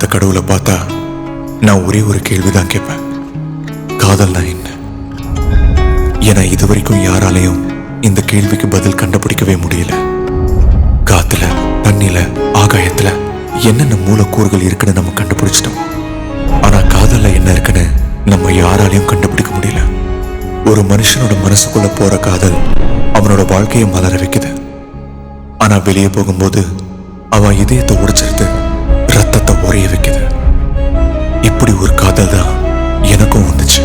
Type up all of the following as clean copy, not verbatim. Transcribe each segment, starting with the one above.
அந்த கடவுளை பார்த்தா நான் ஒரே ஒரு கேள்விதான் கேட்பேன், காதல்னா என்ன? ஏன்னா இதுவரைக்கும் யாராலையும் இந்த கேள்விக்கு பதில் கண்டுபிடிக்கவே முடியல. காத்துல, தண்ணில, ஆகாயத்துல என்னென்ன மூலக்கூறுகள் இருக்குன்னு நம்ம கண்டுபிடிச்சிட்டோம். ஆனா காதல்ல என்ன இருக்குன்னு நம்ம யாராலையும் கண்டுபிடிக்க முடியல. ஒரு மனுஷனோட மனசுக்குள்ள போற காதல் அவனோட வாழ்க்கையை மலர வைக்குது. ஆனா வெளியே போகும்போது அவன் இதயத்தை உடைச்சிருது, ரத்தத்தை உறைய வைக்குது. இப்படி ஒரு காதல் தான் எனக்கும் வந்துச்சு.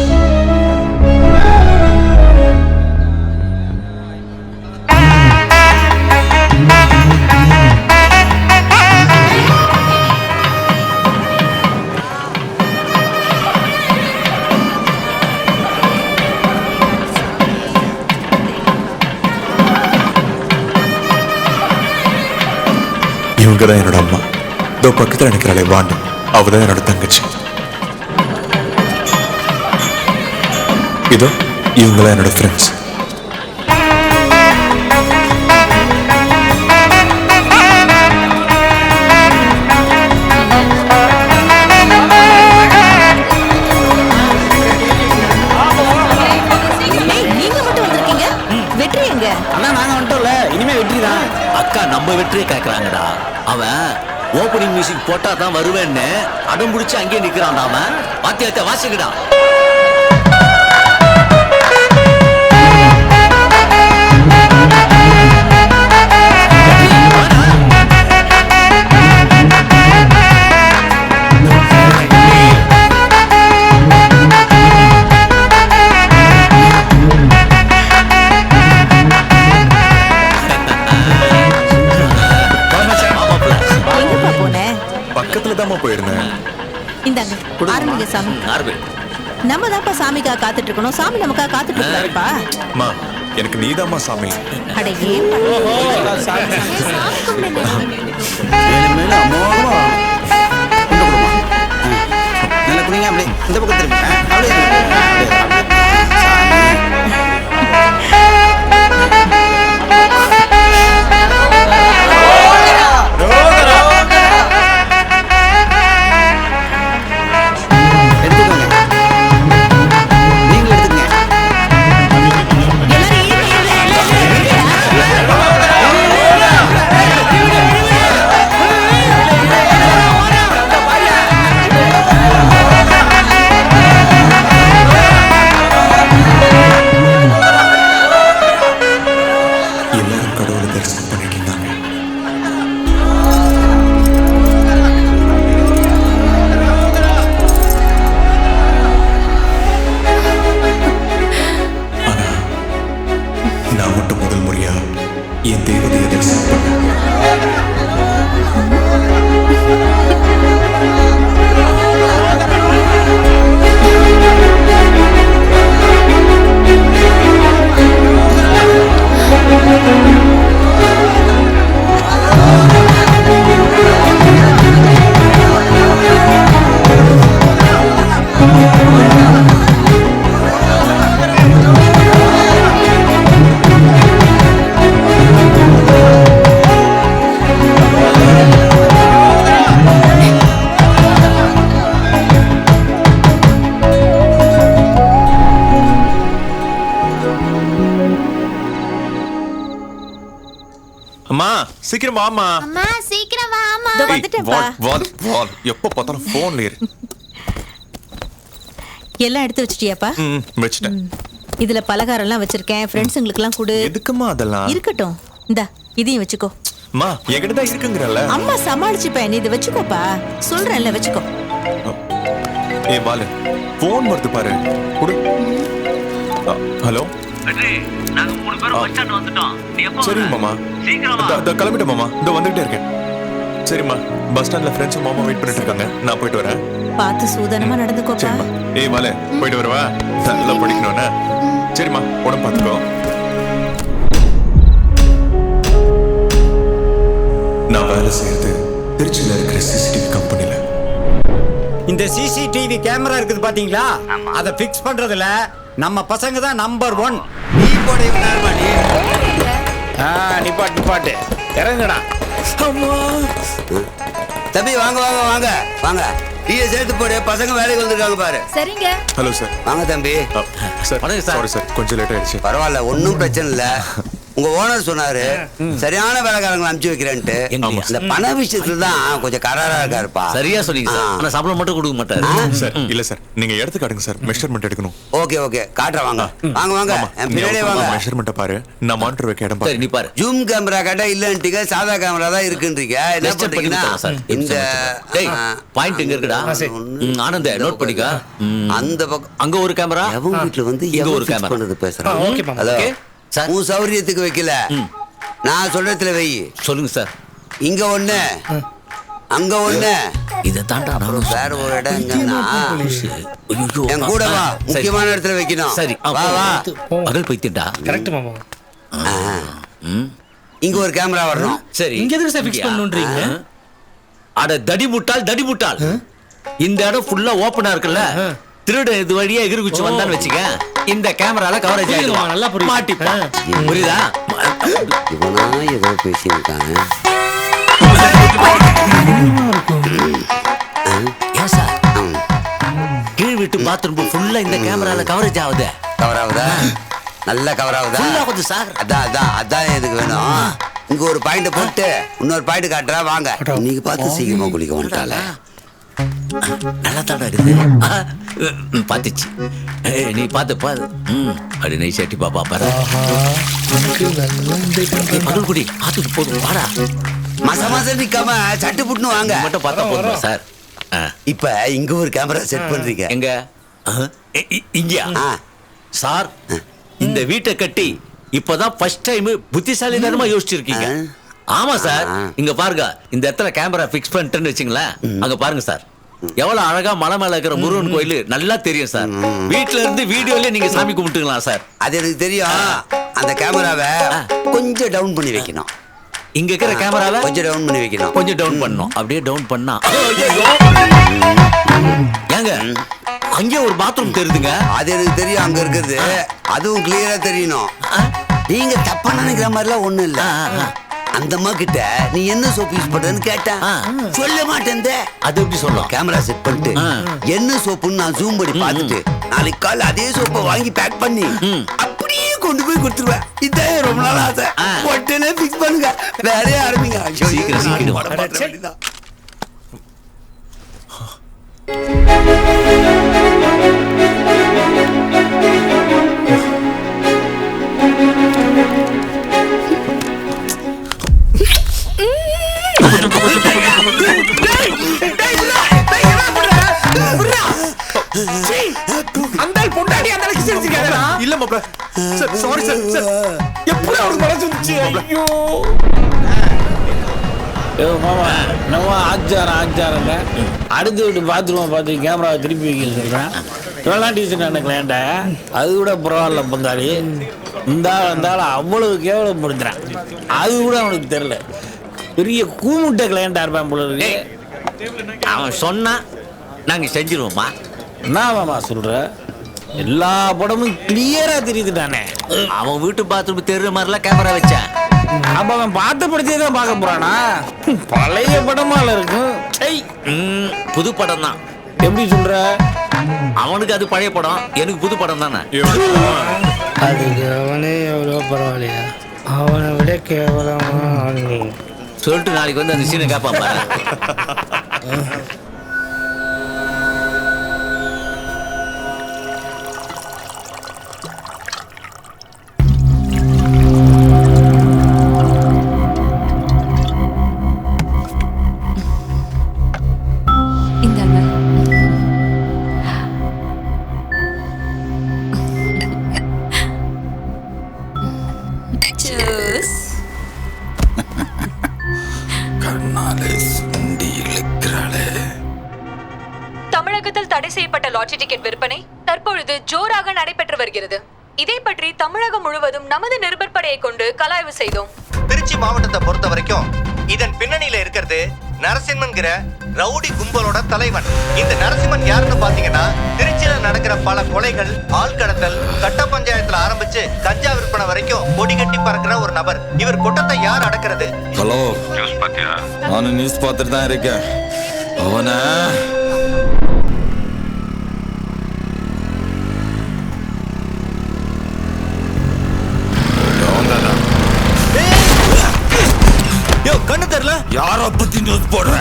இவங்க தான் என்னோட அம்மா. இதோ பக்கத்தில் நினைக்கிறாளே வாண்டு, அவதான் என்னோட தங்கச்சி. இதோ இவங்களாம் என்னோட ஃப்ரெண்ட்ஸ். அக்கா நம்ம வெற்றியை கேட்கறாங்கடா. அவன் ஓப்பனிங் மியூசிக் போட்டா தான் வருவேன்னு அடம் பிடிச்சு அங்கேயே நிக்கிறான். அவன் வாத்தியத்தை வாசிக்கடா. நம்ம தான்ப்பா சாமிக்கா காத்துட்டு இருக்கணும், சாமி நமக்கா காத்துட்டு இருக்காருப்பா. எனக்கு நீதாம்மா சாமி. அட ஏன் இந்த பக்கம் என் தேவதையை தரிசனம் பண்ண. அம்மா சீக்கிரம் வாமா. அம்மா சீக்கிரம் வாமா. இதோ வந்துட்டேன்ப்பா. எப்ப பார்த்தாலும் போன்ல இரு. எல்லாம் எடுத்து வச்சிட்டியாப்பா? வச்சிட்டேன். இதுல பலகாரம் எல்லாம் வச்சிருக்கேன், ஃப்ரெண்ட்ஸ்ங்களுக்கு எல்லாம் கொடு. எதுக்குமா அதெல்லாம்? இருக்கட்டும், இந்தா இதையும் வச்சுக்கோ. அம்மா என்கிட்ட தான் இருக்குங்கறல. அம்மா சமாளிச்சுப்பேன், நீ இதை வச்சுக்கோப்பா. சொல்றேன்ல வச்சுக்கோ. ஏய் பாலு, போன் வருது பாரு, கொடு. ஹலோ வெற்றி, நாங்க 3 பேரும் பஸ் ஸ்டாண்ட் வந்துட்டோம். நீ எப்போ? சரி மாமா, சீக்கிரம் வா. கிளம்பிட்டேன் மாமா, இதோ வந்துட்டே இருக்கேன். சரிம்மா, பஸ் ஸ்டாண்ட்ல ஃப்ரெண்ட்ஸ் மாமா வெயிட் பண்ணிட்டு இருக்காங்க, நான் போயிட்டு வரேன். பார்த்து சூதானமா நடந்துக்கோப்பா. சரிம்மா. ஏய் பாலு, போயிட்டு வரவா? நல்லா படிக்கணும்னா. சரிம்மா, உடம்பு பார்த்துக்கோ. நான் வேலை செய்யறது திருச்சியில இருக்கிற சிசிடிவி கம்பெனில. இந்த சிசிடிவி கேமரா இருக்குது பாத்தீங்களா, அதை பிக்ஸ் பண்றதுல நம்ம பசங்க தான் நம்பர் 1. நீ போட நிப்பாட்டு இறங்குடா. தம்பி வாங்க வாங்க வாங்க வாங்க டீயை சேர்த்து போடு, பசங்க வேலைக்கு வந்திருக்காங்க பாரு. சரிங்க. Hello sir. வாங்க தம்பி. சார் வணக்கம் சார். சாரி சார், கொஞ்சம் லேட் ஆயிடுச்சு. பரவாயில்ல, ஒன்றும் பிரச்சனை இல்லை. உங்க ஓனர் சொன்னாரு சரியான வேலைக்காரங்களை அனுப்பிச்சு வைக்கிறேன்ட்டு. எங்கயா? இந்த பண விஷயத்துல தான் கொஞ்சம் கராரா இருக்காருப்பா. சரியா சொன்னீங்க சார். ஆனா சம்பளம் மட்டும் கொடுக்க மாட்டாரு. சார் இல்ல சார், நீங்க எடுத்து காட்டுங்க சார், மெஷர்மெண்ட் எடுக்கணும். ஓகே ஓகே காட்டுறேன் வாங்க வாங்க வாங்க என் பின்னாடியே வாங்க. மெஷர்மெண்ட் பாரு, நான் மானிட்டர் வைக்க இடம் சரி, நீ பாரு. பாரு. ஜூம் கேமரா கேட்டா இல்லன்ட்டீங்க, சாதா கேமரா தான் இருக்குன்றீங்க. என்ன Just பண்ணி பண்றீங்கன்னா கொடுத்தா சார். இந்த டேய், பாயிண்ட் எங்க இருக்குடா? ஆனந்த நோட் பண்ணிக்க. அந்த பக்கம் அங்க ஒரு கேமரா, எவன் வீட்டுல வந்து இங்க எவன் ஒரு fix கேமரா. பண்றது பேசுறான். Hello okay sir. உன் சௌரியத்துக்கு வைக்கல, நான் சொல்றதுல வை. சொல்லுங்க சார். இங்க ஒண்ணு, அங்க ஒண்ணு, இதை தாண்டா நானும் வேற ஒரு இடம் எங்கன்னா என் கூட வா, முக்கியமான இடத்துல வைக்கணும். சரி, வா வா. அகல் பைத்தியண்டா. கரெக்ட் மாமா. இங்க ஒரு கேமரா வரணும். சரி, இங்க எதுக்கு சார் ஃபிக்ஸ் பண்ணணும்ன்றீங்க? அட தடி முட்டாள், தடி முட்டாள். இந்த இடம் ஃபுல்லா ஓபனா இருக்குல்ல, திருடன் இது வழியா எகிரிக்குச்சு வந்தான்னு வச்சுக்க, இந்த கேமரால கவரேஜ் ஆயிடும். நல்லா புரியுது. மாட்டிப்பா. புரியுதா? இவனா ஏதோ பேசியிருக்காங்க. ஏன் சார் கீழ் வீட்டு பாத்ரூம் ஃபுல்லா இந்த கேமரால கவரேஜ் ஆகுது. கவர் ஆகுதா? நல்ல கவர் ஆகுதா? ஃபுல் ஆகுது சார். அதான் அதான் அதான் எதுக்கு வேணும். இங்க ஒரு பாயிண்ட் போட்டு இன்னொரு பாயிண்ட் காட்டுறா வாங்க. இன்னைக்கு பார்த்து சீக்கிரமா குளிக்க வந்துட்டால. நல்லா தாண்டா இருக்குது. பாத்துச்சு. நீ பாத்து பாரு. அப்படி நை சட்டி பாப்பா பாரு. பகல் குடி பாத்துட்டு போதும் வாடா. மச மாசம் நிக்காம சட்டு புட்டுன்னு வாங்க. மட்டும் பார்த்தா போதுமா சார்? இப்ப இங்க ஒரு கேமரா செட் பண்றீங்க. எங்க? இங்கயா சார்? இந்த வீட்டை கட்டி இப்பதான் ஃபர்ஸ்ட் டைம் புத்திசாலித்தனமா யோசிச்சிருக்கீங்க. ஆமா சார். இங்க பாருங்க, இந்த இடத்துல கேமரா பிக்ஸ் பண்ணிட்டேன்னு வச்சுங்களேன். அங்க பாருங்க சார், எவ்வளவு அழகா மலை மேல இருக்கிற முருகன் கோயில் நல்லா தெரியும் சார். வீட்டுல இருந்து வீடியோல நீங்க சாமி கும்பிட்டுக்கலாம் சார். அது எனக்கு தெரியும். அந்த கேமராவை கொஞ்சம் டவுன் பண்ணி வைக்கணும். இங்க இருக்கிற கேமராவை கொஞ்சம் டவுன் பண்ணி வைக்கணும். கொஞ்சம் டவுன் பண்ணணும். அப்படியே டவுன் பண்ணா ஏங்க அங்கே ஒரு பாத்ரூம் தெரியுதுங்க. அது எனக்கு தெரியும் அங்க இருக்கிறது. அதுவும் கிளியரா தெரியணும். நீங்க தப்பா நினைக்கிற மாதிரிலாம் ஒண்ணும் இல்ல. அந்த அம்மா கிட்ட நீ என்ன சோப்பு யூஸ் பண்றன்னு கேட்டேன், சொல்ல மாட்டேன். அது எப்படி சொல்லலாம்? கேமரா செட் பண்ணிட்டு என்ன சோப்புன்னு நான் ஜூம் பண்ணி பார்த்துட்டு நாளைக்கு காலை அதே சோப்பை வாங்கி பேக் பண்ணி அப்படியே கொண்டு போய் கொடுத்துருவேன். இதான் ரொம்ப நாள் ஆசை. உடனே பிக்ஸ் பண்ணுங்க, வேலையே ஆரம்பிங்க. சீக்கிரம் சீக்கிரம் அந்த பொண்டாடி அந்த அளவுக்கு சிரிச்சிருக்காரா? இல்ல மாப்ள. Sir sorry sir. சார் எப்படி அவருக்கு மனசு வந்துச்சு? ஐயோ மாமா, நம்ம ஆச்சாரம் அடுத்து விட்டு பாத்ரூம் பார்த்து கேமராவை திருப்பி வைக்க சொல்கிறேன். இதெல்லாம் டீசன் எனக்கு கிளைண்ட அது கூட பரவாயில்ல பந்தாடி. இருந்தாலும் அவ்வளவு கேவலப்படுத்துறேன். அது கூட அவனுக்கு தெரியல. பெரிய கூமுட்டை கிளைண்டா இருப்பேன் போல இருக்கு. அவன் சொன்னா நாங்க செஞ்சிருவோமா? என்ன மாமா சொல்ற? எல்லா படமும் கிளியரா தெரியுதுட்டானே. அவன் வீட்டு பாத்ரூம் தெரியுற மாதிரிலாம் கேமரா வச்சேன். அப்ப அவன் பார்த்த படத்தையே தான் பார்க்க போறானா? பழைய படமால இருக்கும். புது படம் தான். எப்படி சொல்ற? அவனுக்கு அது பழைய படம், எனக்கு புது படம் தானே. அதுக்கு அவனே எவ்வளோ பரவாயில்லையா? அவனை விட கேவலமா நீ. சொல்லிட்டு நாளைக்கு வந்து அந்த சீனை கேட்பான் பாரு. தமிழகத்தில் தடை செய்யப்பட்ட லாட்டரி டிக்கெட் விற்பனை தற்பொழுது ஜோராக நடைபெற்று வருகிறது. இதை பற்றி தமிழகம் முழுவதும் நமது நிருபர் படையை கொண்டு கலாய்வு செய்தோம். திருச்சி மாவட்டத்தை பொறுத்த வரைக்கும் இதன் பின்னணியில இருக்கிறது நரசிம்மன்கிற ரவுடி கும்பலோட தலைவன். இந்த நரசிம்மன் யாருன்னு பாத்தீங்கன்னா, திருச்சியில நடக்கிற பல கொலைகள், ஆள்கடத்தல், கட்ட பஞ்சாயத்துல ஆரம்பிச்சு கஞ்சா விற்பனை வரைக்கும் கொடி கட்டி பறக்கிற ஒரு நபர். இவர் கூட்டத்தை யார் அடக்கிறது? ஹலோ, நானும் நியூஸ் பார்த்துட்டு தான் இருக்கேன். அவன கண்ணு தெரியல. யார பத்தி நியூஸ் போடுற?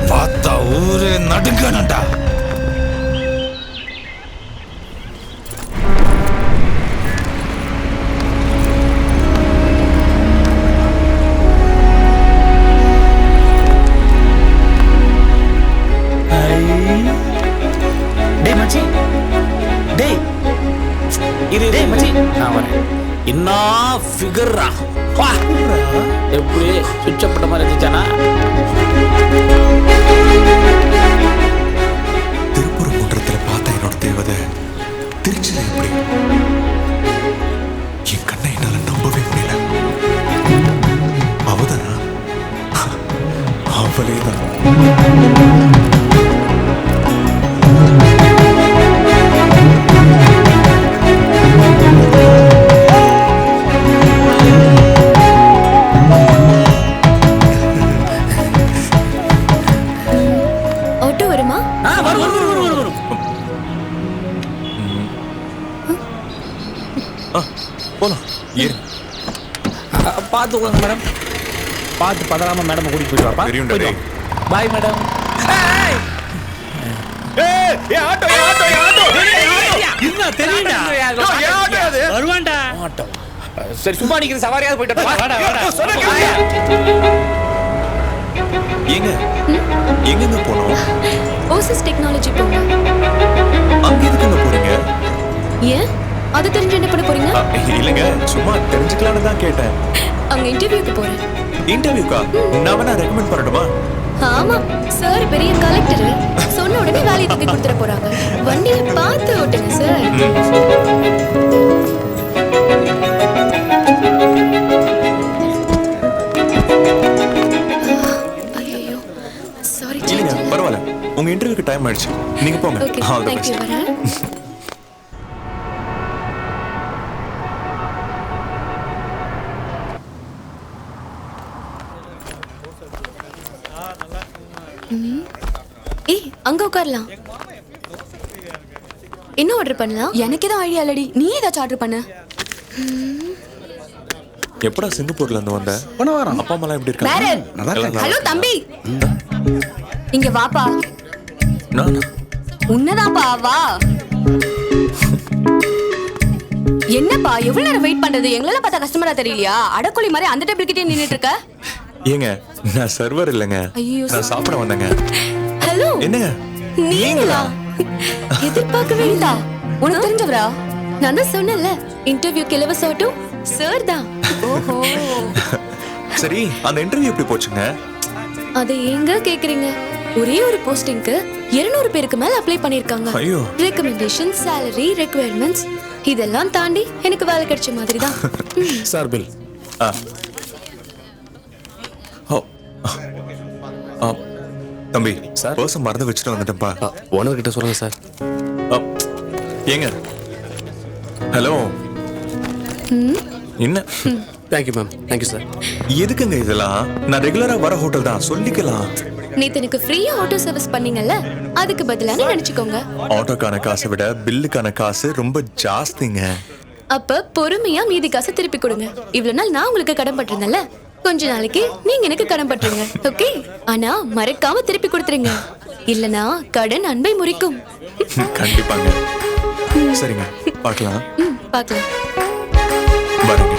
பார்த்தா ஊரே நடுங்கணும்டா. டேய் மச்சி, டேய் இரு டேய் மச்சி, நான் வரேன். என்ன ஃபிகர்ரா, வா. எப்படி சுவிட்ச் பண்ண மாதிரி இருந்துச்சானா? திருப்பூர்குன்றத்துல பார்த்த என்னோட தேவதை திருச்சியில எப்படி? என் கண்ணை என்னால நம்பவே முடியல. அவதானா? அவளேதான். ஆட்டோ வருமா? வரும். போலாம் ஏறு. பார்த்து உட்காங்க மேடம். பார்த்து பதறாம மேடம் கூட்டிட்டு போயிட்டு வரப்பா. தெரியும்டா டேய். Bye madam. என்ன தெரியும்டா? வருவான்டா. ஆட்டோ. சரி சும்மா நிக்கிற சவாரியாவது போயிட்டு வாடா வாடா. ஏங்க எங்கங்க போனோம்? ஓசிஸ் டெக்னாலஜி போங்க. அங்க எதுக்குங்க போறீங்க? ஏன்? அது தெரிஞ்சு என்ன பண்ண போறீங்க? இல்லங்க, சும்மா தெரிஞ்சுக்கலாம்னு தான் கேட்டேன். அங்க இன்டர்வியூக்கு போறேன். இன்டர்வியூக்கா? நான் வேணா ரெக்கமெண்ட் பண்ணட்டுமா? ஆமா, சார் பெரிய கலெக்டர். சொன்ன உடனே வேலையை தூக்கி கொடுத்துட போறாங்க. வண்டியை பார்த்து ஓட்டுங்க சார். ஐயோ சாரி. இல்லங்க பரவாயில்ல, உங்க இன்டர்வியூக்கு டைம் ஆயிடுச்சு, நீங்க போங்க. Okay, all the thank you. Best. வரேன். ஏய், அங்க உட்காரலாம். என்ன ஆர்டர் பண்ணலாம்? எனக்கு எதுவும் ஐடியா இல்லடி, நீ ஏதாச்சும் ஆர்டர் பண்ணு. எப்படா சிங்கப்பூர்ல இருந்து வந்த? அப்பா அம்மா எல்லாம் எப்படி பேரன். இருக்காங்க? ஹலோ தம்பி, இங்க வாப்பா. நான் உன்னதாப்பா, வா. என்னப்பா எவ்வளவு நேரம் வெயிட் பண்றது? எங்களால பார்த்தா கஸ்டமரா தெரியலையா? அடக்கொலி மாதிரி அந்த டேபிள் கிட்டே நின்னுட்டு இருக்க. ஏங்க, நான் சர்வர் இல்லைங்க, ஐயோ, நான் சாப்பிட வந்தேங்க. ஹலோ, என்னங்க நீங்களா? எதிர்பார்க்கவே இல்ல. உனக்கு தெரிஞ்சவரா? நான் தான் சொன்னேன்ல, இன்டர்வியூக்கு இலவச ஆட்டோ சார் தான். ஓஹோ. சரி, அந்த இன்டர்வியூ எப்படி போச்சுங்க? அதை எங்க கேக்குறீங்க? ஒரே ஒரு போஸ்டிங்க்கு 200 பேருக்கு மேல அப்ளை பண்ணிருக்காங்க. ஐயோ. ரெக்கமெண்டேஷன், salary, requirements இதெல்லாம் தாண்டி எனக்கு வேலை கிடைச்ச மாதிரி தான். Sir bill. ஆ. ஓ. ஆ. தம்பி சார், பர்ஸ் மறந்து வச்சுட்டு வந்துட்டேன்ப்பா. ஓனர் கிட்ட சொல்லுங்க சார். ஏங்க, ஹலோ. என்ன தேங்க்யூ மேம், தேங்க்யூ சார். எதுக்குங்க இதெல்லாம்? நான் ரெகுலரா வர ஹோட்டல் தான், சொல்லிக்கலாம். நேத்து எனக்கு ஃப்ரீயா ஆட்டோ சர்வீஸ் பண்ணீங்கல்ல, அதுக்கு பதிலான நினைச்சுக்கோங்க. ஆட்டோக்கான காசை விட பில்லுக்கான காசு ரொம்ப ஜாஸ்திங்க. அப்ப பொறுமையா மீதி காசை திருப்பி கொடுங்க. இவ்வளவு நாள் நான் உங்களுக்கு கடன் பட்டிருந்தேன்ல, கொஞ்ச நாளைக்கு நீங்க எனக்கு கடன் பட்டுருங்க. ஓகே? ஆனா மறக்காம திருப்பி கொடுத்துருங்க, இல்லனா கடன் அன்பை முறிக்கும். கண்டிப்பாங்க. சரிங்க, பார்க்கலாம். பார்க்கலாம். வரேங்க.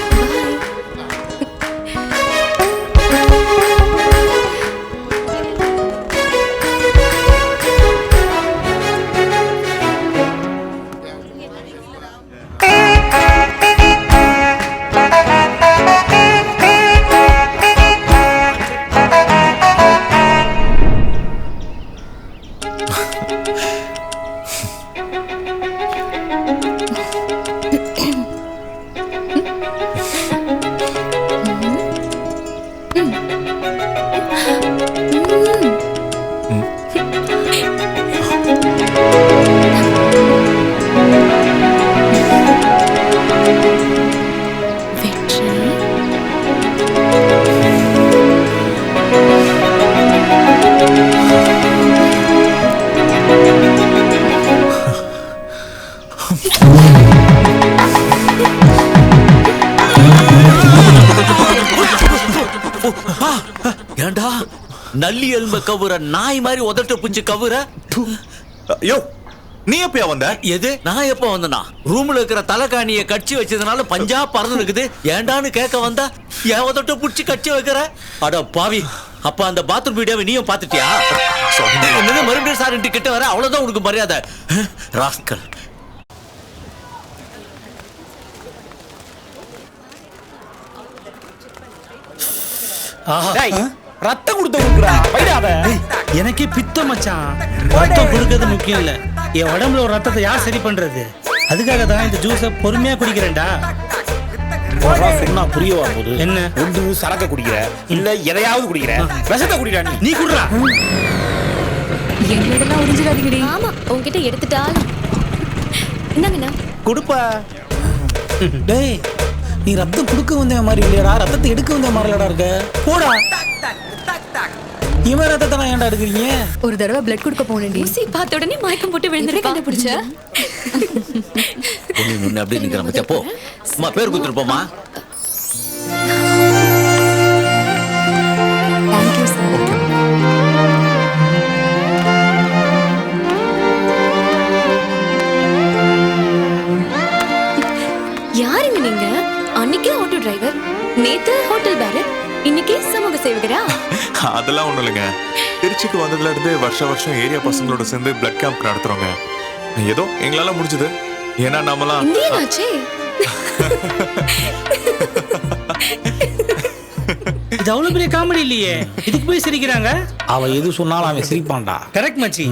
ஏண்டா நல்லி எலும்ப கவுற நாய் மாதிரி உதட்ட புஞ்சு கவுற? யோ, நீ எப்பயா வந்த? எது? நான் எப்ப வந்தனா? ரூம்ல இருக்கிற தலைகாணிய கட்சி வச்சதுனால பஞ்சா பறந்து இருக்குது. ஏண்டான்னு கேட்க வந்தா என் உதட்ட புடிச்சு கட்சி வைக்கிற? அட பாவி, அப்ப அந்த பாத்ரூம் வீடியோவை நீயும் பாத்துட்டியா? என்னது மறுபடியும் சார் கிட்ட வர? அவ்வளவுதான் உனக்கு மரியாதை, ராஸ்கல். ரத்தம் கொடுத்த கொடுக்குறா பைடாத. எனக்கே பித்தம் மச்சான். ரத்தம் கொடுக்கிறது முக்கியம் இல்ல, என் உடம்புல ஒரு ரத்தத்தை யார் சரி பண்றது? அதுக்காக தான் இந்த ஜூஸை பொறுமையா குடிக்கிறேன்டா. சொன்னா புரியவா போது? என்ன ஒன்று சரக்க குடிக்கிற, இல்ல எதையாவது குடிக்கிற, விஷத்தை குடிக்கிற. நீ குடுறா. எங்களெல்லாம் உறிஞ்சிடாதீங்கடி. ஆமா, உன்கிட்ட எடுத்துட்டாலும் என்னங்கண்ணா கொடுப்பா. டேய், நீ ரத்தம் கொடுக்க வந்த மாதிரி இல்லையடா, ரத்தத்தை எடுக்க வந்த மாதிரி இல்லடா இருக்க. போடா. இவன் ரத்தத்தை நான் ஏன்டா எடுக்கிறீங்க? ஒரு தடவை பிளட் கொடுக்க போனேன்டி. ஊசி பார்த்த உடனே மயக்கம் போட்டு விழுந்துருக்கா. கண்டுபிடிச்ச ஒண்ணு அப்படியே நிக்கிற மச்சா. போ அம்மா, பேர் குத்துருப்போமா. Thank you sir. யாருங்க நீங்க? அன்னைக்கு ஆட்டோ டிரைவர், நேத்து ஹோட்டல் பேரர், இன்னைக்கு சமூக சேவகரா? அதெல்லாம் ஒண்ணும் இல்லைங்க. திருச்சிக்கு வந்ததுல இருந்து வருஷம் ஏரியா பசங்களோட சேர்ந்து பிளட் கேம்ப் நடத்துறோங்க. ஏதோ எங்களால முடிஞ்சது. ஏன்னா நாமெல்லாம் இந்தியனாச்சே. இது அவ்வளவு பெரிய காமெடி இல்லையே, இதுக்கு போய் சிரிக்கிறாங்க. அவ எது சொன்னாலும் அவன் சிரிப்பான்டா. கரெக்ட் மச்சி.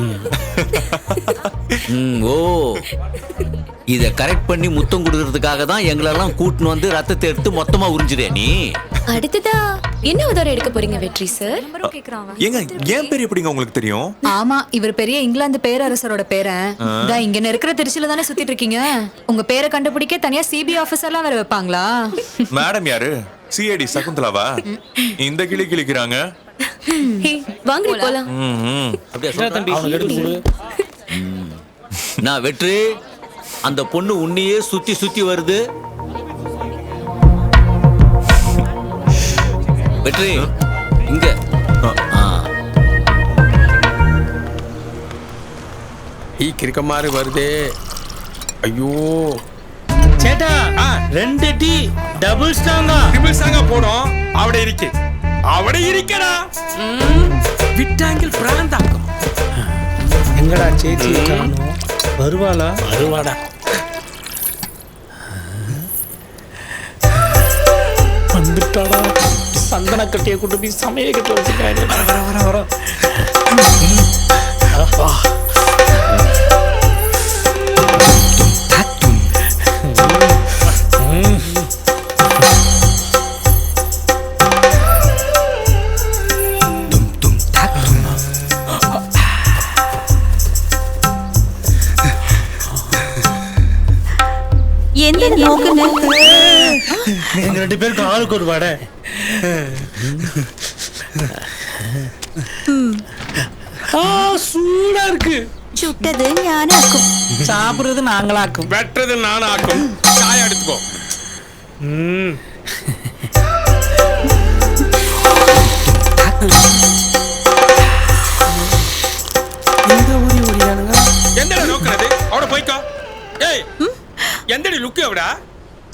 ஓ, இத கரெக்ட் பண்ணி முத்தம் கொடுக்கறதுக்காக தான் எங்களெல்லாம் கூட்டின்னு வந்து ரத்தத்தை எடுத்து மொத்தமா உறிஞ்சிரே நீ. அடுத்ததா என்ன உதவி எடுக்க போறீங்க வெற்றி சார்? ஏங்க, ஏன் பேர் எப்படிங்க உங்களுக்கு தெரியும்? ஆமா, இவர் பெரிய இங்கிலாந்து பேரரசரோட பேரன். தான் இங்க இருக்கிற திருச்சியில தானே சுத்திட்டு இருக்கீங்க. உங்க பேரை கண்டுபிடிக்க தனியா சிபிஐ ஆபீசர்லாம் வேற வைப்பாங்களா? மேடம் யாரு? சிஐடி சகுந்தலாவா? இந்த கிளி கிளிக்கிறாங்க. வாங்க போலாம். அப்படியே தம்பி எடுத்து கொடு. நான் வெற்றி, அந்த பொண்ணு உன்னையே சுத்தி சுத்தி வருது. வெற்றி இங்க. கிறுக்க மாதிரி வருதே. ஐயோ சேட்டா, 2 டீ டபுள் ஸ்ட்ராங்கா. ட்ரிபிள் ஸ்ட்ராங்கா போடும். அவட இருக்கு, அவட இருக்கடா. விட்டாங்கில் பிராந்தாக்கும். எங்கடா சேச்சி காணோம்? வருவாளா? வருவாடா. வந்துட்டாடா. சந்தன கட்டியை கொண்டு போய் சமைய கட்ட வச்சுக்காரு. வர എന്തിനു നോക്കുന്നേ? 2 பேருக்கு ஆளுக்கு ஒரு வடை. சூடா இருக்கு. சுட்டது ஞானாக்கும், சாப்பிடுறது நாங்களாக்கும், வெட்டுறது நானாக்கும். சாய எடுத்துக்கோ. எந்தட நோக்குறது அவட போய்க்கோ. ஏய் எந்தடி லுக்கு அவடா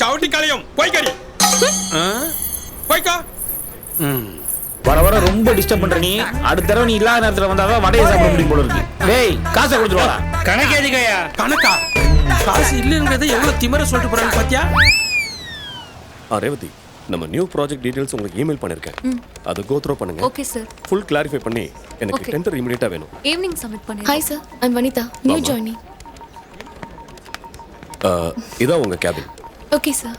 சவுட்டி களையும் போய்க்கடி. போய்க்கோ. வர வர ரொம்ப டிஸ்டர்ப் பண்ற நீ. அடுத்த தடவை நீ இல்லாத நேரத்துல வந்தாதான் வடையை சாப்பிட முடியும் போல இருக்கு. டேய் காசை கொடுத்துருவாடா. கணக்கு எதுக்கையா? கணக்கா? காசு இல்லைங்கிறத எவ்வளவு திமிர சொல்லிட்டு போறாங்க பாத்தியா? ரேவதி, நம்ம நியூ ப்ராஜெக்ட் டீடைல்ஸ் உங்களுக்கு இமெயில் பண்ணிருக்கேன். அதை கோ த்ரூ பண்ணுங்க. Okay sir. ஃபுல் கிளாரிஃபை பண்ணி எனக்கு டெண்டர் இமிடியேட்டா வேணும். ஈவினிங் சப்மிட் பண்ணுங்க. Hi sir, I'm Vanitha, new joining. இதான் உங்க கேபின். Okay sir.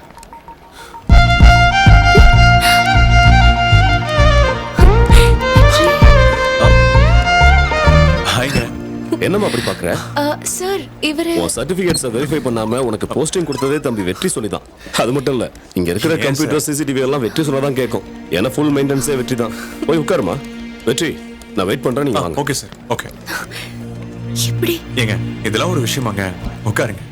என்னம்மா அப்படி பாக்குற? சார் இவரு உன் சர்டிபிகேட்ஸை வெரிஃபை பண்ணாம உனக்கு போஸ்டிங் கொடுத்ததே தம்பி வெற்றி சொல்லிதான். அது மட்டும் இல்ல, இங்க இருக்கிற கம்ப்யூட்டர் சிசிடிவி எல்லாம் வெற்றி சொல்லதான் கேட்கும். ஏன்னா ஃபுல் மெயின்டெனன்ஸே வெற்றி தான். போய் உட்காருமா. வெற்றி, நான் வெயிட் பண்றேன், நீங்க வாங்க. Okay sir. ஓகே. எப்படி? ஏங்க இதெல்லாம் ஒரு விஷயமாங்க. உட்காருங்க.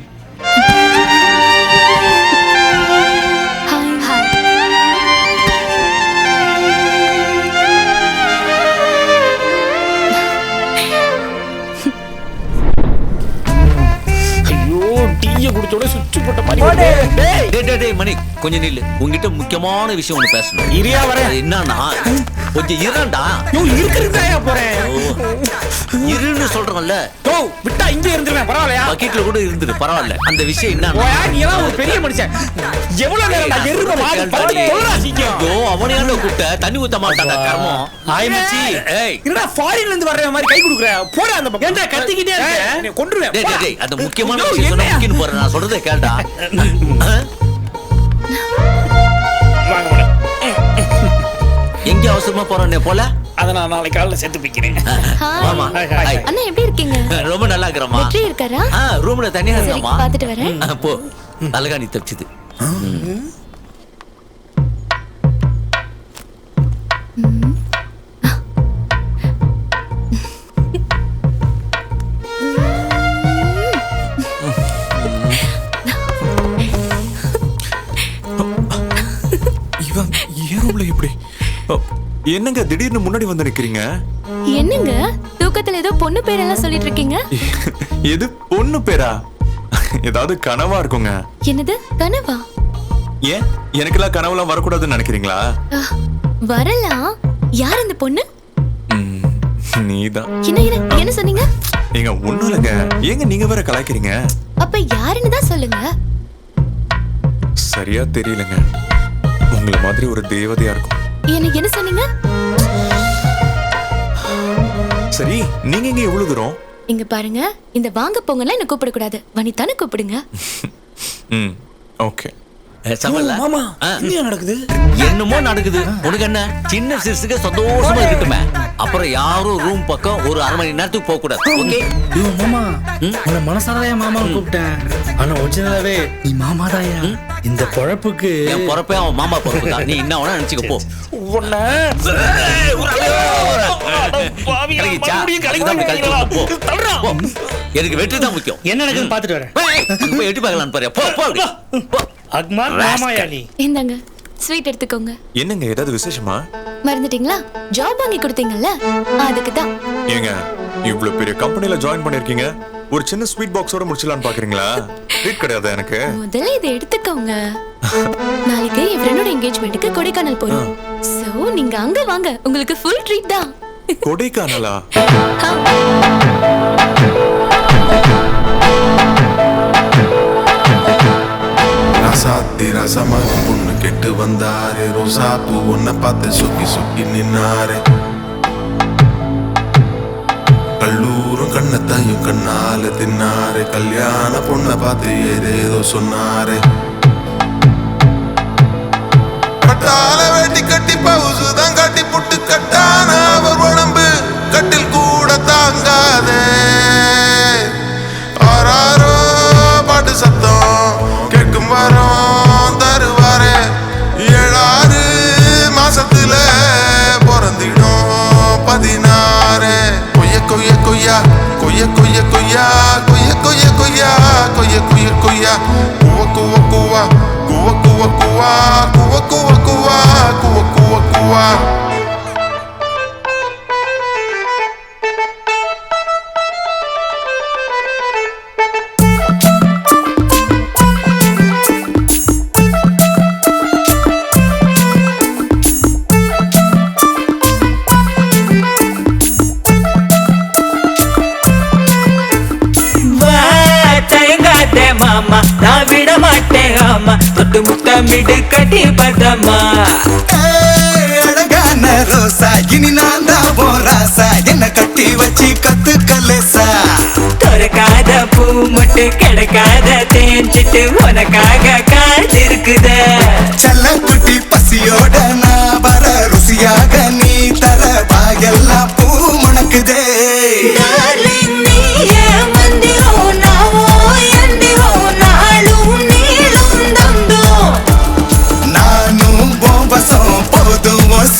மணி கொஞ்சம் நில்லு. உங்ககிட்ட முக்கியமான விஷயம் ஒண்ணு பேசணும். இரியா வரேன். என்னன்னா கொஞ்சம் இருடா. இருக்கிறதா போறேன். இருன்னு சொல்றேன்ல. விட்டா இங்க இருந்துருவேன், பரவாயில்லையா? பக்கெட்ல கூட இருந்துரு, பரவாயில்ல. அந்த விஷயம் என்ன? நீ எல்லாம் ஒரு பெரிய மனுஷன். எவ்வளவு நேரம் நான் எருமை மாடு பத்தி சொல்றா சீக்கிரம். ஐயோ அவனையால கூட்ட தண்ணி ஊத்த மாட்டான்டா கர்மம். ஆய் மச்சி. ஏய் என்னடா ஃபாரின்ல இருந்து வர்ற மாதிரி கை குடுக்குற? போடா அந்த பக்கம். ஏன்டா கத்திக்கிட்டே இருக்க? நீ கொன்றுவேன். டேய் டேய் அந்த முக்கியமான விஷயம் சொன்னா முக்கின்னு போறேன். நான் சொல்றதை கேளுடா. எங்க அவசரமா போறேன் போல? அத நான் நாளைக்கு காலையில சேர்த்து பிக்கிறேன். ஆமா. அண்ணா எப்படி இருக்கீங்க? ரொம்ப நல்லா இருக்கறமா. வெற்றி இருக்காரா? ரூம்ல தனியா இருக்கமா. பாத்துட்டு வரேன். போ. அழகா நீ தப்பிச்சது. இவன் ஏன் ரூம்ல இப்படி? என்னங்க திடீர்னு முன்னாடி வந்து நிக்கிறீங்க? என்னங்க தூக்கத்துல ஏதோ பொண்ணு பேரெல்லாம் சொல்லிட்டு இருக்கீங்க? எது பொண்ணு பேரா? ஏதாவது கனவா இருக்குங்க. என்னது கனவா? ஏன் எனக்கெல்லாம் கனவுலாம் வரக்கூடாதுன்னு நினைக்கிறீங்களா? வரலாம். யார் அந்த பொண்ணு? நீதான். என்ன சொன்னீங்க? ஏங்க ஒண்ணும் இல்லைங்க. ஏங்க நீங்க வேற கலாய்க்கிறீங்க? அப்ப யாருன்னு தான் சொல்லுங்க. சரியா தெரியலங்க. உங்கள மாதிரி ஒரு தேவதையா இருக்கும். எனக்கு என்ன சொன்னீங்க? சரி நீங்க இங்க எவ்வளவு தூரம்? இங்க பாருங்க, இந்த வாங்க போங்கலாம் என்ன கூப்பிட கூடாது. வனிதான கூப்பிடுங்க. ஓகே. மாமா என்ன நடக்குது? என்னமோ நடக்குது. உனக்கு என்ன? சின்ன சிறுசுக்கு சந்தோஷமா இருக்கட்டுமே. அப்புறம் யாரும் ரூம் பக்கம் ஒரு 1/2 மணி நேரத்துக்கு போக கூடாது. ஓகே? ஐயோ மாமா, உன்னை மனசாரவே மாமா கூப்பிட்டேன். ஆனா ஒரிஜினலாவே நீ மாமா தான்யா. இந்த பொழப்புக்கு என் பொறப்பே அவன் மாமா பொறப்பு தான். நீ என்ன வேணா நினைச்சுக்க போ. எனக்கு வெற்றி தான் முக்கியம். என்ன நடக்குதுன்னு பாத்துட்டு வரேன். எட்டி பார்க்கலான்னு பாரு. போ போ. அக்மார் மாமாயா நீ. இந்தாங்க ஸ்வீட் எடுத்துக்கோங்க. என்னங்க ஏதாவது விசேஷமா? மறந்துட்டீங்களா? ஜாப் வாங்கி கொடுத்தீங்கல்ல, அதுக்கு தான். ஏங்க இவ்வளவு பெரிய கம்பெனில ஜாயின் பண்ணிருக்கீங்க, ஒரு சின்ன ஸ்வீட் பாக்ஸோட முடிச்சலாம்னு பாக்குறீங்களா? ட்ரீட் கிடையாது எனக்கு. முதல்ல இதை எடுத்துக்கோங்க. நாளைக்கு என் ஃப்ரெண்டோட என்கேஜ்மென்ட்க்கு கொடைக்கானல் போறோம். சோ நீங்க அங்க வாங்க, உங்களுக்கு ஃபுல் ட்ரீட் தான். கொடைக்கானலா? ராசாத்தி ரசமாக பொண்ணு கெட்டு வந்தாரு. ரோசாப்பூ ஒன்ன பார்த்து சுக்கி சுக்கி நின்னாரு. கல்லூரும் கண்ணத்தையும் கண்ணால தின்னாரு. கல்யாண பொண்ணை பார்த்து ஏதேதோ சொன்னாரு. கட்டால வேட்டி கட்டி பவுசு தான் கட்டி புட்டு கட்டான அவர் உடம்பு கட்டில் கூட தாங்காதே. ஆறாரோ பாட்டு சத்தம் கேட்கும் வரோம் தருவாரே. குவ குவ குவா குவ குவ குவா மாமா நான் விட மாட்டேன் ஆமா தொட்டு முத்தமிடு கட்டி பதமா அழகான ரோசா இனி நான் தான் போராசா என்ன கட்டி வச்சு கத்துக்கலேசா துறக்காத பூ மட்டும் கிடைக்காத தேஞ்சிட்டு உனக்காக காத்திருக்குத செல்ல குட்டி பசியோட நான் வர ருசியாக நீ தர வாயெல்லாம் பூ மணக்குதே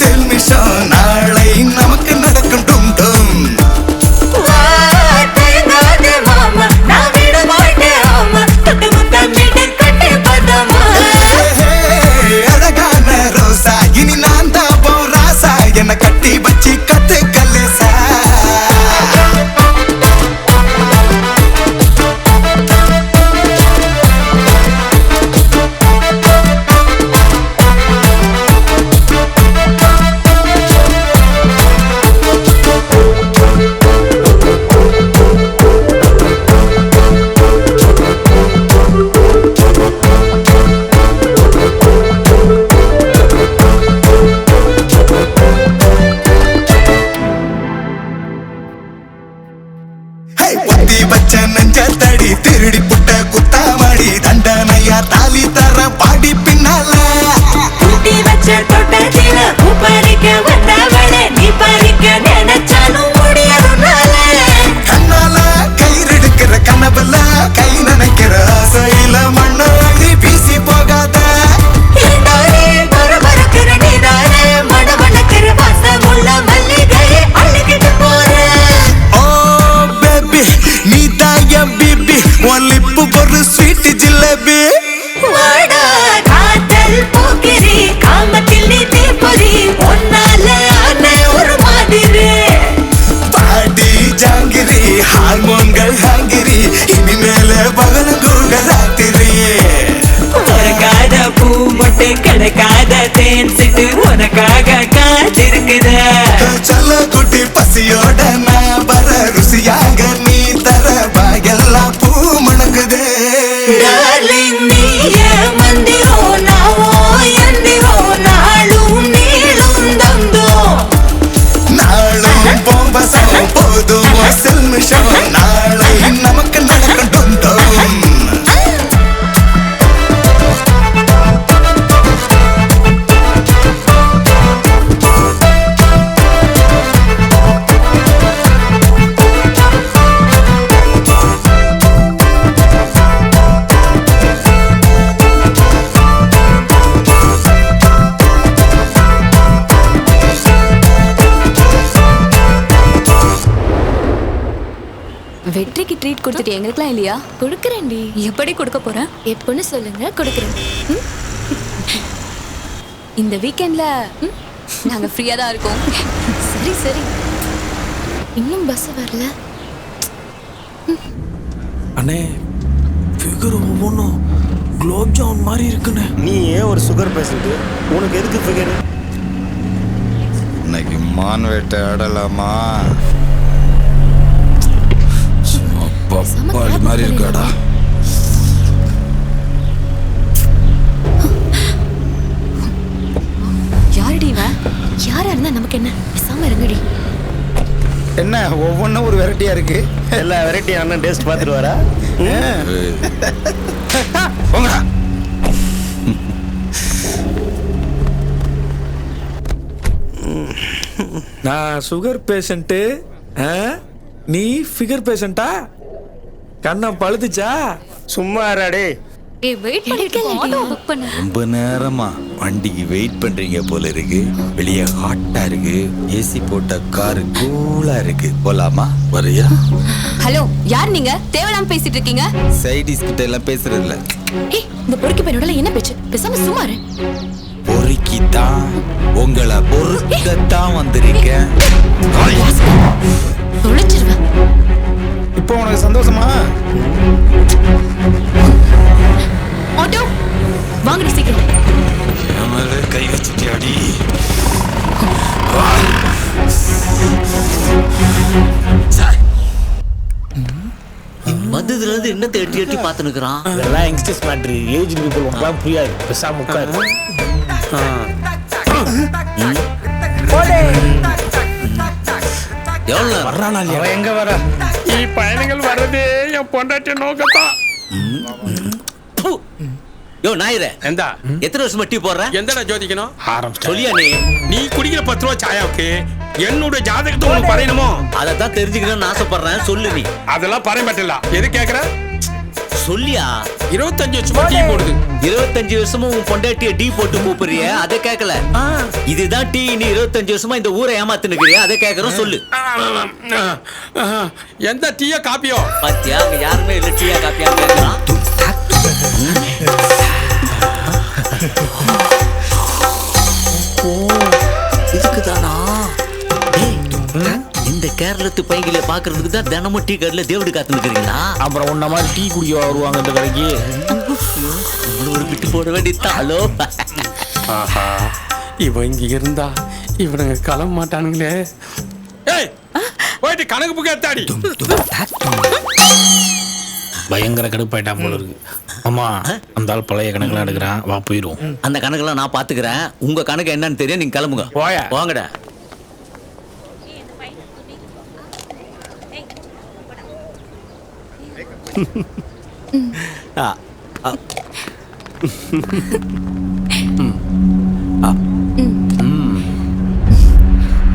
செல்மிஷம் நாளை நமக்கு நடக்கும் டும் டும் அழகான ரோசா இனி நான் தான் போராசா என்ன கட்டி வச்சு கத்து கல்லேசா நெஞ்சத்தடி திருடி புட்ட குத்தாமடி தண்டனையா தாலி தர பாடி பின்னால கூட்டி வச்ச தொட்டத்தில பறிக்க வந்தவளே நீ பறிக்க நினைச்சாலும் முடியாதுனால கண்ணால கயிறெடுக்கிற கனவுல கை நினைக்கிற ஆசையில மண்ணாடி வீசி போகாத பரபரக்கிற நீதானே மணமணக்கிற வாசமுள்ள மல்லிகையை அள்ளிக்கிட்டு போற நீ தாய பிபி உன் லிப்பு ஒரு ஸ்வீட் ஜிலேபி வாடா காதல் போக்கிரி காமத்தில் நீ தீப்பொறி ஒன்னால ஆன ஒரு மாதிரி பாடி ஜாங்கிரி ஹார்மோன்கள் ஹாங்கிரி இனிமேல பகலங்கூட ராத்திரி உனக்காத பூ மட்டும் கிடைக்காத தேன் சிட்டு உனக்காக காத்திருக்குத சொல்ல குட்டி பசியோட நான் வர ருசியாக நீ தர பாயெல்லாம் பூ மணக்குது டார்லிங் நீயே மந்திரோ நாவோ எந்திரோ நாளும் நீளும் தந்தோ நாளும் போம்பசம் போதும் செல்மிஷம் நாளை நமக்கு நடக்கட்டும் வெற்றிக்கு ட்ரீட் கொடுத்துட்டு எங்களுக்குலாம் இல்லையா? கொடுக்குறேன்டி. எப்படி கொடுக்க போறேன்? எப்போன்னு சொல்லுங்க, கொடுக்குறேன். இந்த வீக்கெண்ட்ல நாங்க ஃப்ரீயா தான் இருக்கோம். சரி சரி. இன்னும் பஸ் வரல. அண்ணே ஃபிகர் ஒவ்வொன்றும் குலோப் ஜாமுன் மாதிரி இருக்குண்ணே. நீ ஏன் ஒரு சுகர் பேஷண்ட்? உனக்கு எதுக்கு ஃபிகர்? இன்னைக்கு மான் வேட்டை ஆடலாமா? பப்பாளி மாதிரி இருக்காடா. யாரடி இவன்? யாரா இருந்தா நமக்கு என்ன? பேசாம இருங்கடி. என்ன ஒவ்வொன்றும் ஒரு வெரைட்டியா இருக்கு. எல்லா வெரைட்டி அண்ணன் டேஸ்ட் பார்த்துட்டு வரா. போங்கடா. நான் சுகர் பேஷண்ட்டு, நீ ஃபிகர் பேஷண்டா? கண்ணா பழுதுச்சா? சும்மா டே. ஏய் வெயிட் பண்ணிட்டு ஆட்டோ புக் பண்ணு. ரொம்ப நேரமா வண்டிக்கு வெயிட் பண்றீங்க போல இருக்கு. வெளியே ஹாட்டா இருக்கு. ஏசி போட்ட காரு கூலா இருக்கு. போலாமா? வரையா? ஹலோ, யார் நீங்க? தேவையில்லாம பேசிட்டு இருக்கீங்க. சைடிஸ் கிட்ட எல்லாம் பேசுறது இல்ல. ஏய், இந்த பொறுக்கி பையனோட என்ன பேச்சு? பேசாம சும்மா இரு. பொறுக்கித்தான் உங்களை பொறுக்கத்தான் வந்திருக்கேன். தொலைச்சிருவேன். இப்போ உனக்கு சந்தோஷமா? ஆட்டோ வாங்கடி சீக்கிரம். கை வச்சுட்டியாடி? வந்ததுல இருந்து என்னத்தை எட்டி எட்டி பார்த்துனுக்குறான். இதெல்லாம் யங்ஸ்டர்ஸ் மேட்ரு. ஏஜ் பீப்புள் உங்களுக்குலாம் புரியாது. பேசாம உட்காரு. எவ்வளவு வர்றானா இல்லையா? அவன் எங்க வர? பயணிகள் வர்றதே என் பொண்டாட்டிய நோக்கத்தான். யோ நாயிரே, எந்தா எத்தனை வருஷமா டீ போடுற? எந்தடா ஜோதிக்கணும்? சொல்லியா நீ குடிக்கிற 10 ரூபா சாயாவுக்கு என்னோட ஜாதகத்தை உனக்கு பறையணுமோ? அதைத்தான் தெரிஞ்சுக்கணும்னு ஆசைப்படுறேன். சொல்லு நீ. அதெல்லாம் பறைய மாட்டல. எது கேக்குற? சொல்லியா. 25 வருஷமா டீ போடுது. 25 வருஷமா உன் பொண்டாட்டிய டீ போட்டு கூப்பிடுறிய, அதை கேட்கல. இதுதான் டீ. நீ 25 வருஷமா இந்த ஊரை ஏமாத்துனுக்கிறிய, அதை கேட்கறோம். சொல்லு. எந்த டீயா காப்பியோ? பாத்தியா, அங்க யாருமே இல்ல. டீயா காப்பியா கேட்கறான். இதுக்குதானா? இந்த கேரளத்து பையங்களை பாக்குறதுக்கு தான் தினமும் டீ கடையில தேவடி காத்துனுக்குறீங்களா? அப்புறம் உன்ன மாதிரி டீ குடிக்க வருவாங்க இந்த கடைக்கு. ஒரு விட்டு போட வேண்டியதாலோ. ஆஹா, இவன் இங்க இருந்தா இவனுங்க கிளம்ப மாட்டானுங்களே. ஏய், போயிட்டு கணக்கு புக்க எடுத்தாடி. பயங்கர கடுப்பாயிட்டான் போல இருக்கு. ஆமா, அந்த ஆள் பழைய கணக்கெல்லாம் எடுக்கிறான். வா போயிரும். அந்த கணக்கெல்லாம் நான் பாத்துக்கிறேன். உங்க கணக்கு என்னன்னு தெரியும். நீங்க கிளம்புங்க. வாங்கடா.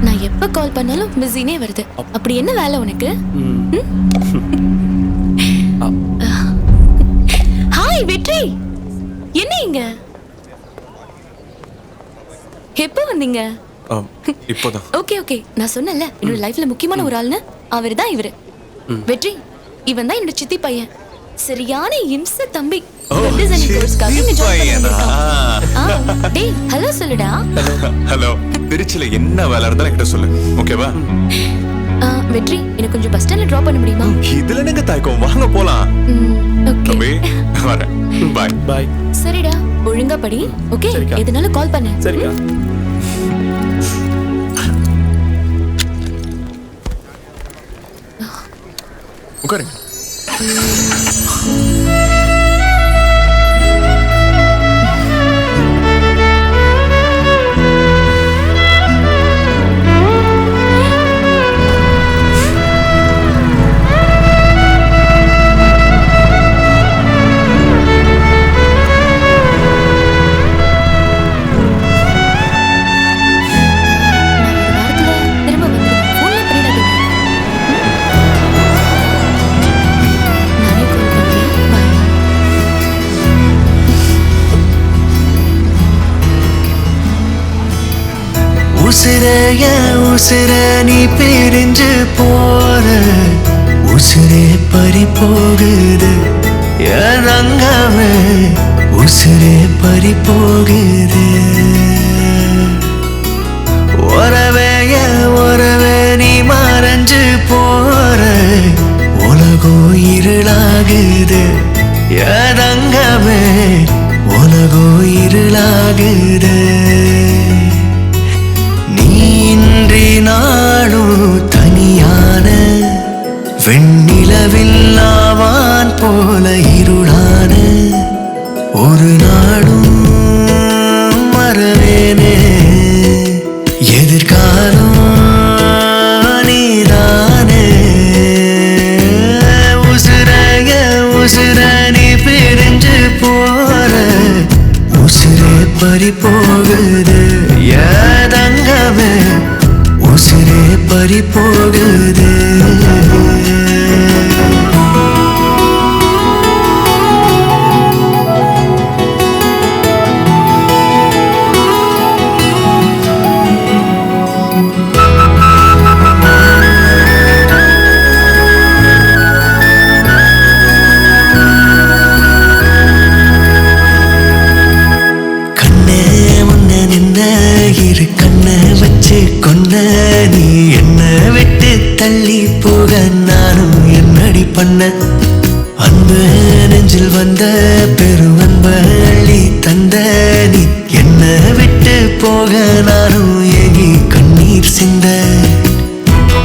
நான் எப்ப கால் பண்ணாலும் பிஸினே வருது. அப்படி என்ன வேலை உனக்கு? ஹாய் வெற்றி, என்ன இங்க? எப்ப வந்தீங்க? இப்போதான். ஓகே ஓகே, நான் சொன்னேன்ல என்னோட லைஃப்ல முக்கியமான ஒரு ஆள்னு. அவர் தான் இவரு. வெற்றி, இவன் தான் என்னோட சித்தி பையன். சரியான இம்ச தம்பி. டிசைனிங் கோர்ஸ்க்காக இங்க ஜாயின் பண்ணிருக்கான். டேய் ஹலோ சொல்லுடா. ஹலோ. திருச்சில என்ன வேலை இருந்தாலும் என்கிட்ட சொல்லு. ஓகேவா? வெற்றி, எனக்கு கொஞ்சம் பஸ் ஸ்டாண்ட்ல டிராப் பண்ண முடியுமா? இதுல என்னங்க தாய்க்கும், வாங்க போலாம். ஓகே வரேன். Bye bye. சரிடா, ஒழுங்கா படி. ஓகே, எதுனாலும் கால் பண்ணு. சரிக்கா. உட்காருங்க. உசிரைய உசிர நீ பிரிஞ்சு போற, உசிரே பறி போகுது எதங்கமே, உசிரே பறி போகுது. ஒரவே நீ மறைஞ்சு போற, உலகம் இருளாகுது எதங்கமே, உலகம் இருளாகுது. நீன்றி நாளும் தனியான வெண்ணிலவில்லாவான் போல இருளான, ஒரு நாளும் மறவேனே எதிர்காலம் நீதானே. உசுர நீ பிரிஞ்சு போற, உசுரே பறி போகுது ஏதங்கமே, உசுரே பறி போகுது. பண்ண நீ என்ன விட்டு தள்ளி போக நானும் என்னடி பண்ண அன்பு நெஞ்சில் வந்த பெருவன்ப அள்ளி தந்த நீ என்ன விட்டு போக நானும் ஏங்கி கண்ணீர் சிந்த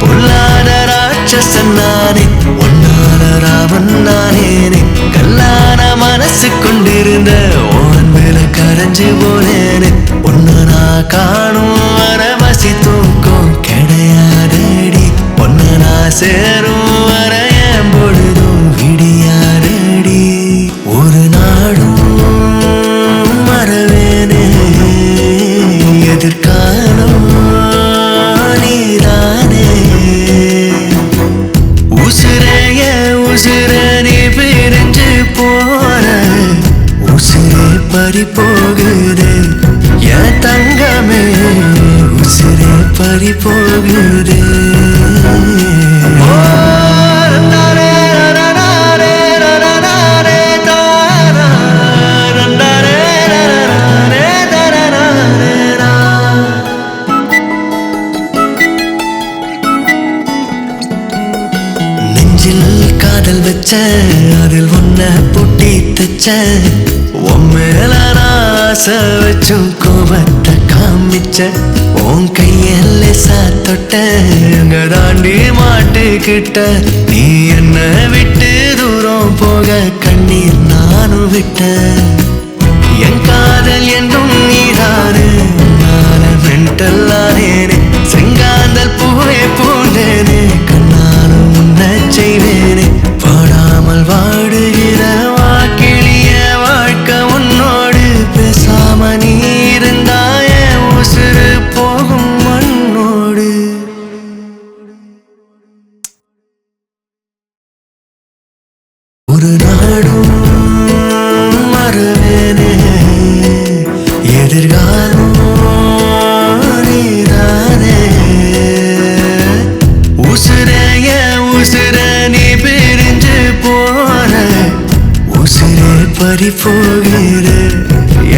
பொல்லாத ராட்சசன் நானே ஒன்னான ராமன் நானேனே கல்லான மனசு கொண்டிருந்த ஓன்பில கரைஞ்சு போனேனே ஒன்னு நான் காணும் வரமசி தூக்கம் கிடையாதடி ஒன்னு நான் சேரும் வர என் பொழுதும் விடியாதடி ஒரு நாடும் மறவேனே எதிர்காலம் நீதானே உசுரைய உசுர நீ பிரிஞ்சு போற உசுரே பறி போகுது என் தங்கமே உசுரே பறி போகுது நெஞ்சில் காதல் வச்ச அதில் ஒன்ன புட்டி தச்ச உம்மேல ஆசை வச்சும் கோபத்தை காமிச்ச உன் கையல்ல சாத்தொட்ட அங்க தாண்டி மாட்டுக்கிட்ட நீ என்ன விட்டு தூரம் போக கண்ணீர் நானும் விட்ட என் காதல் என்றும் நீதானே நான மென்டல்லானேனே செங்காந்தல் பூவே பூண்டேனே கண்ணாலும் உன்ன செய்வேனே பாடாமல் வாடுகிற வாக்கிளிய வாழ்க்கை உன்னோடு பேசாம நீ இருந்தாய உசுறு போகும் மண்ணோடு ஒரு நாடும் மறவேனே எதிர்காலம் நீதானே உசுரைய உசுர நீ பிரிஞ்சு போன உசுரே பறி போகுது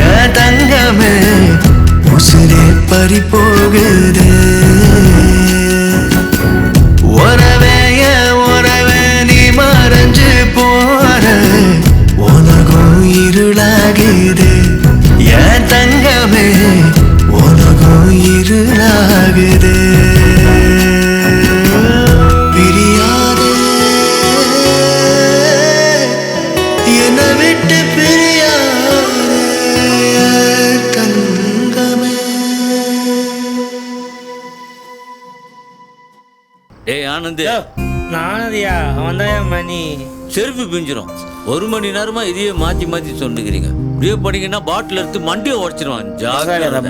என் தங்கமே உசுரே பறி போகுது உறவைய உறவை நீ மறைஞ்சு போற உலகம் இருளாகுது என் தங்கமே உலகம் இருளாகுது பிரியாதே என்னை விட்டு பிரியாதே என் தங்கமே. ஏய் ஆனந்த் நானதியா அவன் தான் மணி செருப்பு பிஞ்சிரும் 1 மணி நேரமா இதையே மாத்தி மாத்தி சொன்னுக்கிறீங்க இப்படியே பண்ணீங்கன்னா பாட்டில் எடுத்து மண்டியை உடச்சிருவான்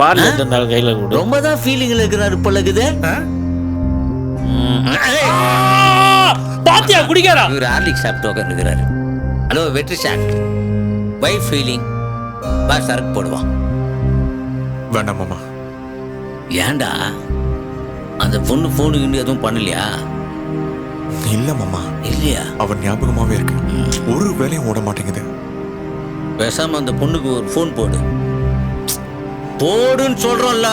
பாட்டில் எடுத்து கையில கொடு. ரொம்ப தான் ஃபீலிங்ல இருக்கிறாரு பழகுது பாத்தியா குடிக்காரா இவர் ஹார்லிக் சாப்பிட்டு உட்காந்துக்கிறாரு ஹலோ வெற்றி ஷாக் பை ஃபீலிங் பா சரக்கு போடுவான் வேண்டாம் மாமா. ஏன்டா அந்த பொண்ணு ஃபோனுக்கு எதுவும் பண்ணலையா இல்ல மாமா. இல்லையா? அவன் ஞாபகமாவே இருக்கு. ஒரு வேலையும் ஓட மாட்டேங்குது. பேசாம அந்த பொண்ணுக்கு ஒரு ஃபோன் போடுன்னு சொல்றோம்ல.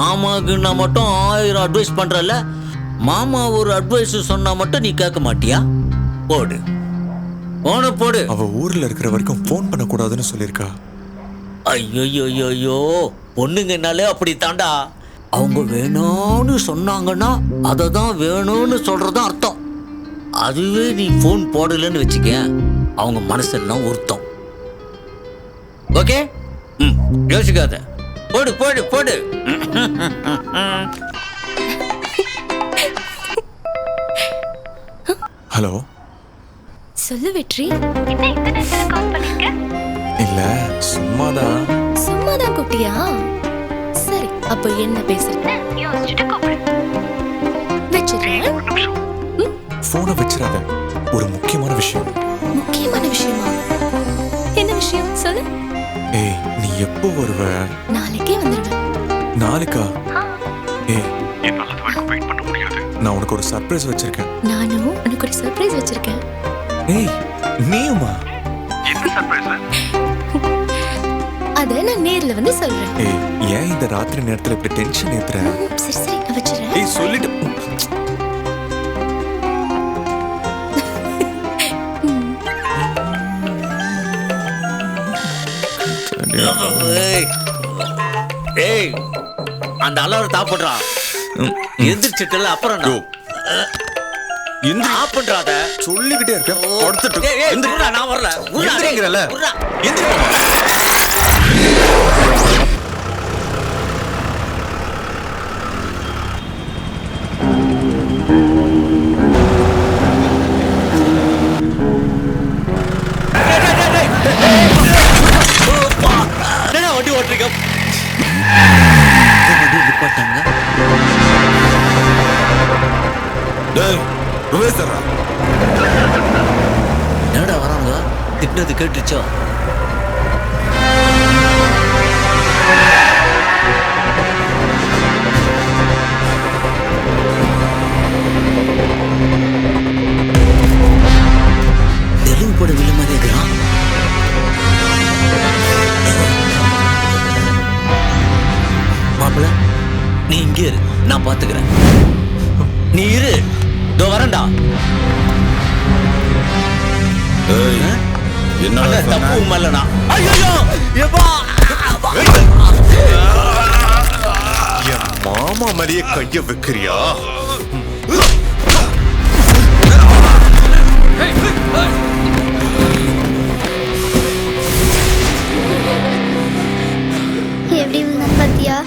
ஆமாக்குன்னா மட்டும் 1000 அட்வைஸ் பண்றல, மாமா ஒரு அட்வைஸ் சொன்னா மட்டும் நீ கேட்க மாட்டியா? போடு போடு. அவ ஊர்ல இருக்கிற வரைக்கும் ஃபோன் பண்ண கூடாதுன்னு சொல்லிருக்கா. ஐயோ பொண்ணுங்கனாலே அப்படி தாண்டா. அவங்க வேணும்னு சொன்னாங்கன்னா அதை தான் வேணும்னு சொல்றதுதான் அர்த்தம். அதுவே நீ ஃபோன் போடலன்னு வச்சுக்க, அவங்க மனசெல்லாம் உறுத்தம். ஓகே, யோசிக்காத, போடு போடு போடு. ஹலோ, சொல்லு வெற்றி. இல்ல சும்மாதான். சும்மாதான் கூப்பிட்டியா? சரி, அப்போ என்ன பேசுறேன் வச்சிடுறேன். போனை வச்சிடாத, ஒரு முக்கியமான விஷயம். முக்கியமான விஷயமா? என்ன விஷயம் சொல்லு. ஏய், நீ எப்போ வருவ? நாளைக்கே வந்துடுவேன். நாளைக்கா? ஏய், என்னால அது வரைக்கும் வெயிட் பண்ண முடியாது. நான் உனக்கு ஒரு சர்ப்ரைஸ் வச்சிருக்கேன். நானும் உனக்கு ஒரு சர்ப்ரைஸ் வச்சிருக்கேன். ஏய், நீயுமா? என்ன சர்ப்ரைஸ்? அத நான் நேர்ல வந்து சொல்றேன். ஏய் ஏன் இந்த ராத்திரி நேரத்துல இப்படி டென்ஷன் ஏத்துற? சரி சரி நான் வச்சிடுறேன். ஏய் சொல்லிட்டு ஏய் அந்த அலாரம் தாப் பண்றா. எந்திரிச்சிட்டல அப்புறம் ஆஃப் பண்றாத. சொல்லிக்கிட்டே இருக்கேன். எந்திரிடா நான் வரல. எந்திரிங்கறல. என்னடா வண்டி ஓட்டுறீங்க? என்னடா வராங்க? திட்டினது கேட்டுச்சோ? தெலுங்கு போட வில்ல மாதிரி இருக்கிறான். மாப்பிள்ள நீ இங்கே இரு, நான் பாத்துக்கிறேன். நீ இரு, இதோ வரேன்டா. என்ன தப்பு உண்மைலனா? என் மாமா மேலேயே கைய வைக்கிறியா? எப்படி பாத்தியா?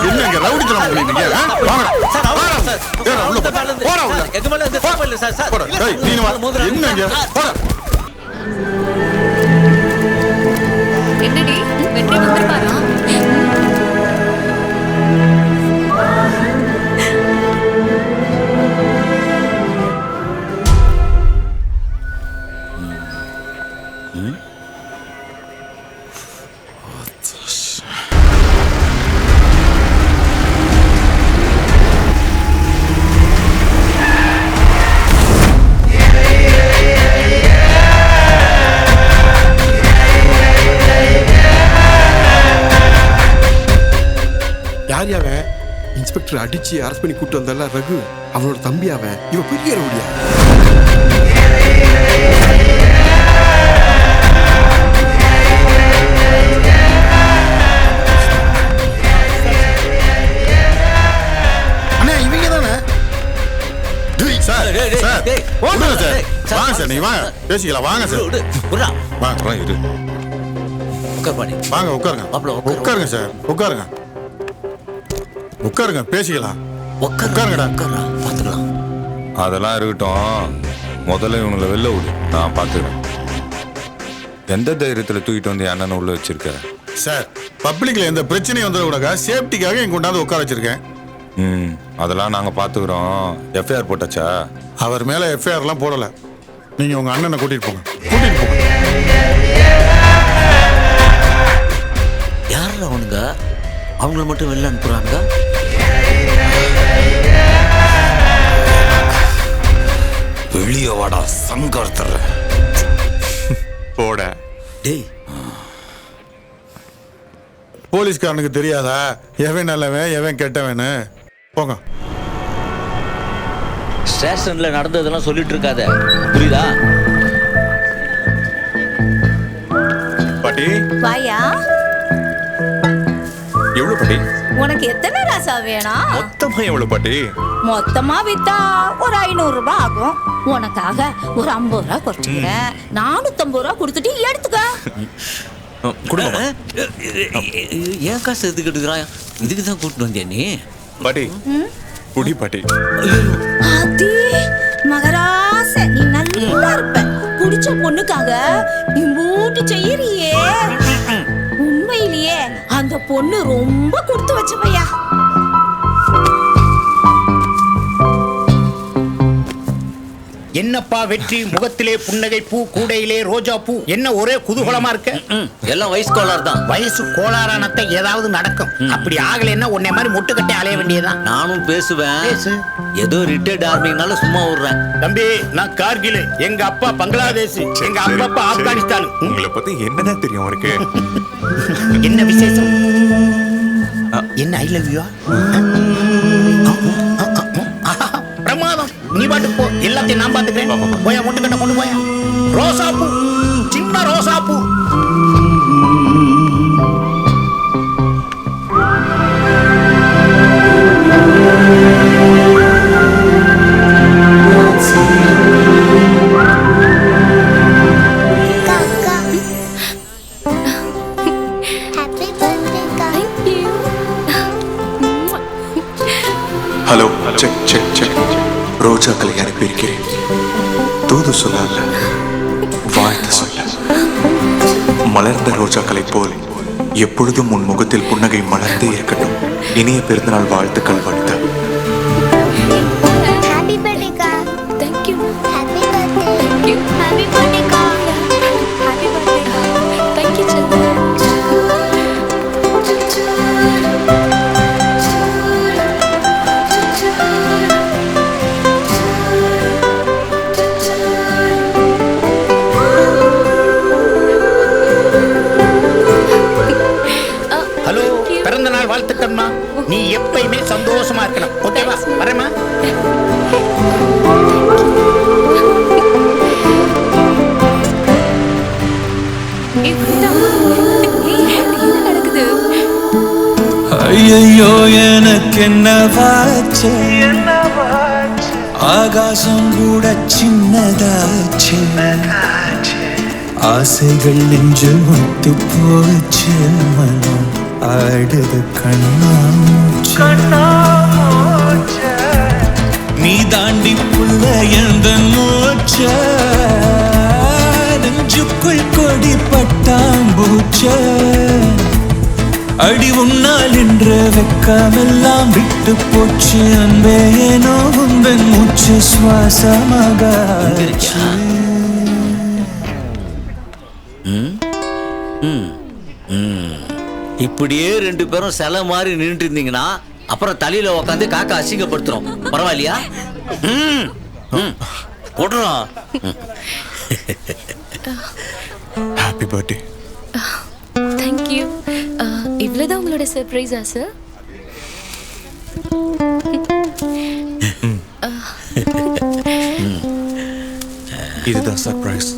என்னங்க ரவுடித்தனம் பண்ணிட்டீங்க? என்னங்க என்னடி வெற்றி வந்திருப்பாரா? இன்ஸ்பெக்டர் அடிச்சு அரெஸ்ட் பண்ணி கூட்டு வந்தால ரகு, அவனோட தம்பி அவன். இவன் பெரிய ரவுடியா? அண்ணா இவங்க தானே? வாங்க சார், நீங்க வாங்க பேசிக்கலாம். வாங்க சார், வாங்க இரு. உட்கார் பாடி. வாங்க உட்காருங்க. மாப்பிள உட்காருங்க சார், உட்காருங்க. உட்காருங்க, பேசிக்கலாம். உட்காருங்கடா. பார்த்துக்கலாம். அதெல்லாம் இருக்கட்டும், முதல்ல இவங்களை வெளில விடு, நான் பார்த்துக்கிறேன். எந்த தைரியத்தில் தூக்கிட்டு வந்து அண்ணனை உள்ள வச்சிருக்க? சார், பப்ளிக்ல எந்த பிரச்சனையும் வந்துடக்கூடாது, சேஃப்டிக்காக இங்க கொண்டாந்து உட்கார வச்சிருக்கேன். அதெல்லாம் நாங்கள் பார்த்துக்குறோம். எஃப்ஐஆர் போட்டாச்சா? அவர் மேல எஃப்ஐஆர்லாம் போடல. நீங்க உங்க அண்ணனை கூட்டிட்டு போங்க, கூட்டிட்டு போங்க. யார் அவனுங்க? அவங்கள மட்டும் வெளில அனுப்புறாங்க. வெளியே வாடா, சங்கர் தர்ற போட. டேய், போலீஸ்காரனுக்கு தெரியாதா எவன் நல்லவன் எவன் கெட்டவன்னு? போங்க. ஸ்டேஷன்ல நடந்ததெல்லாம் சொல்லிட்டு இருக்காத, புரியுதா? பாட்டி வாயா. எவ்வளவு பாட்டி? உனக்கு எத்தனை ராசா வேணும்? மொத்தமா எவ்வளவு பாட்டி? மொத்தமா வித்தா ஒரு 500 ரூபாய் ஆகும். உனக்காக ஒரு 50 ரூபாய் குறைச்சுக்கிறேன். 450 ரூபாய் கொடுத்துட்டு எடுத்துக்க. ஏன் காசு எதுக்கு எடுக்கிறான்? இதுக்கு தான் கூட்டிட்டு வந்தியா நீ? பாட்டி குடி பாட்டி. ஆத்தி மகராச, நீ நல்லா இருப்ப. குடிச்ச பொண்ணுக்காக இம்பூட்டு செய்யறியே. உண்மையிலேயே அந்த பொண்ணு ரொம்ப கொடுத்து வச்சவையா. என்னப்பா வெற்றி, முகத்திலே புன்னகை பூ, கூடையிலே ரோஜா பூ, என்ன ஒரே குதூகலமா இருக்க? எல்லாம் வயசு கோளாறு தான். வயசு கோளாறானத்தை ஏதாவது நடக்கும். அப்படி ஆகலைன்னா உன்னை மாதிரி முட்டுக்கட்டை அலைய வேண்டியதான். நானும் பேசுவேன். ஏதோ ரிட்டையர்ட் ஆர்மினால சும்மா விடுறேன். தம்பி, நான் கார்கில், எங்க அப்பா பங்களாதேஷ், எங்க அப்பா ஆப்கானிஸ்தான். உங்களை பத்தி என்னதான் தெரியும் அவருக்கு? என்ன விசேஷம்? என்ன ஐ லவ் யூ? பிரமாதம். நீ பாட்டுக்கு போ, எல்லாத்தையும் நான் பாத்துக்கிறேன். போயா, முட்டுக்கட்டை கொண்டு போயா. ரோசா பூ, சின்ன ரோசா பூ. Hello, check check check. ரோஜாக்களை அனுப்பியிருக்கிறேன். தூது சொல்லல, வாழ்த்து சொல்ல. மலர்ந்த ரோஜாக்களை போல் எப்பொழுதும் உன் முகத்தில் புன்னகை மலர்ந்தே இருக்கட்டும். இனிய பிறந்தநாள் வாழ்த்துக்கள் வாழ்த்து. ஹாப்பி பர்த்டேக்கா. Thank you. Happy birthday. Thank you. Happy பர்த்டேக்கா. Happy birthday. Thank you, Chandra. Hello, பிறந்த நாள் வாழ்த்துக்கள்மா. நீ எப்பயுமே சந்தோஷமா இருக்கணும். ஓகேவா? வரேம்மா. ஐயோ எனக்கு என்னவாச்சு, ஆகாசம் கூட சின்னதாச்சு, ஆசைகள் நெஞ்சு முத்து போச்சு, மனம் ஆடுது கண்ணாமூச்சு. நீ தாண்டி புள்ள எந்த மூச்ச, நெஞ்சுக்குள் கொடி பட்டாம்பூச்ச, அடி உன்னால் என்ற வெக்கமெல்லாம் விட்டு போச்சு, அன்பே ஏனோ உந்தன் மூச்சு சுவாசமாக. இப்படியே 2 பேரும் சிலை மாதிரி நின்றுட்டு இருந்தீங்கன்னா அப்புறம் தலையில உட்காந்து காக்கா அசிங்கப்படுத்துறோம். பரவாயில்லையா? போடுறோம். Happy birthday. Thank you. இவ்வளவுதான் உங்களோட சர்ப்ரைஸா சார்? இதுதான் சர்ப்ரைஸ்.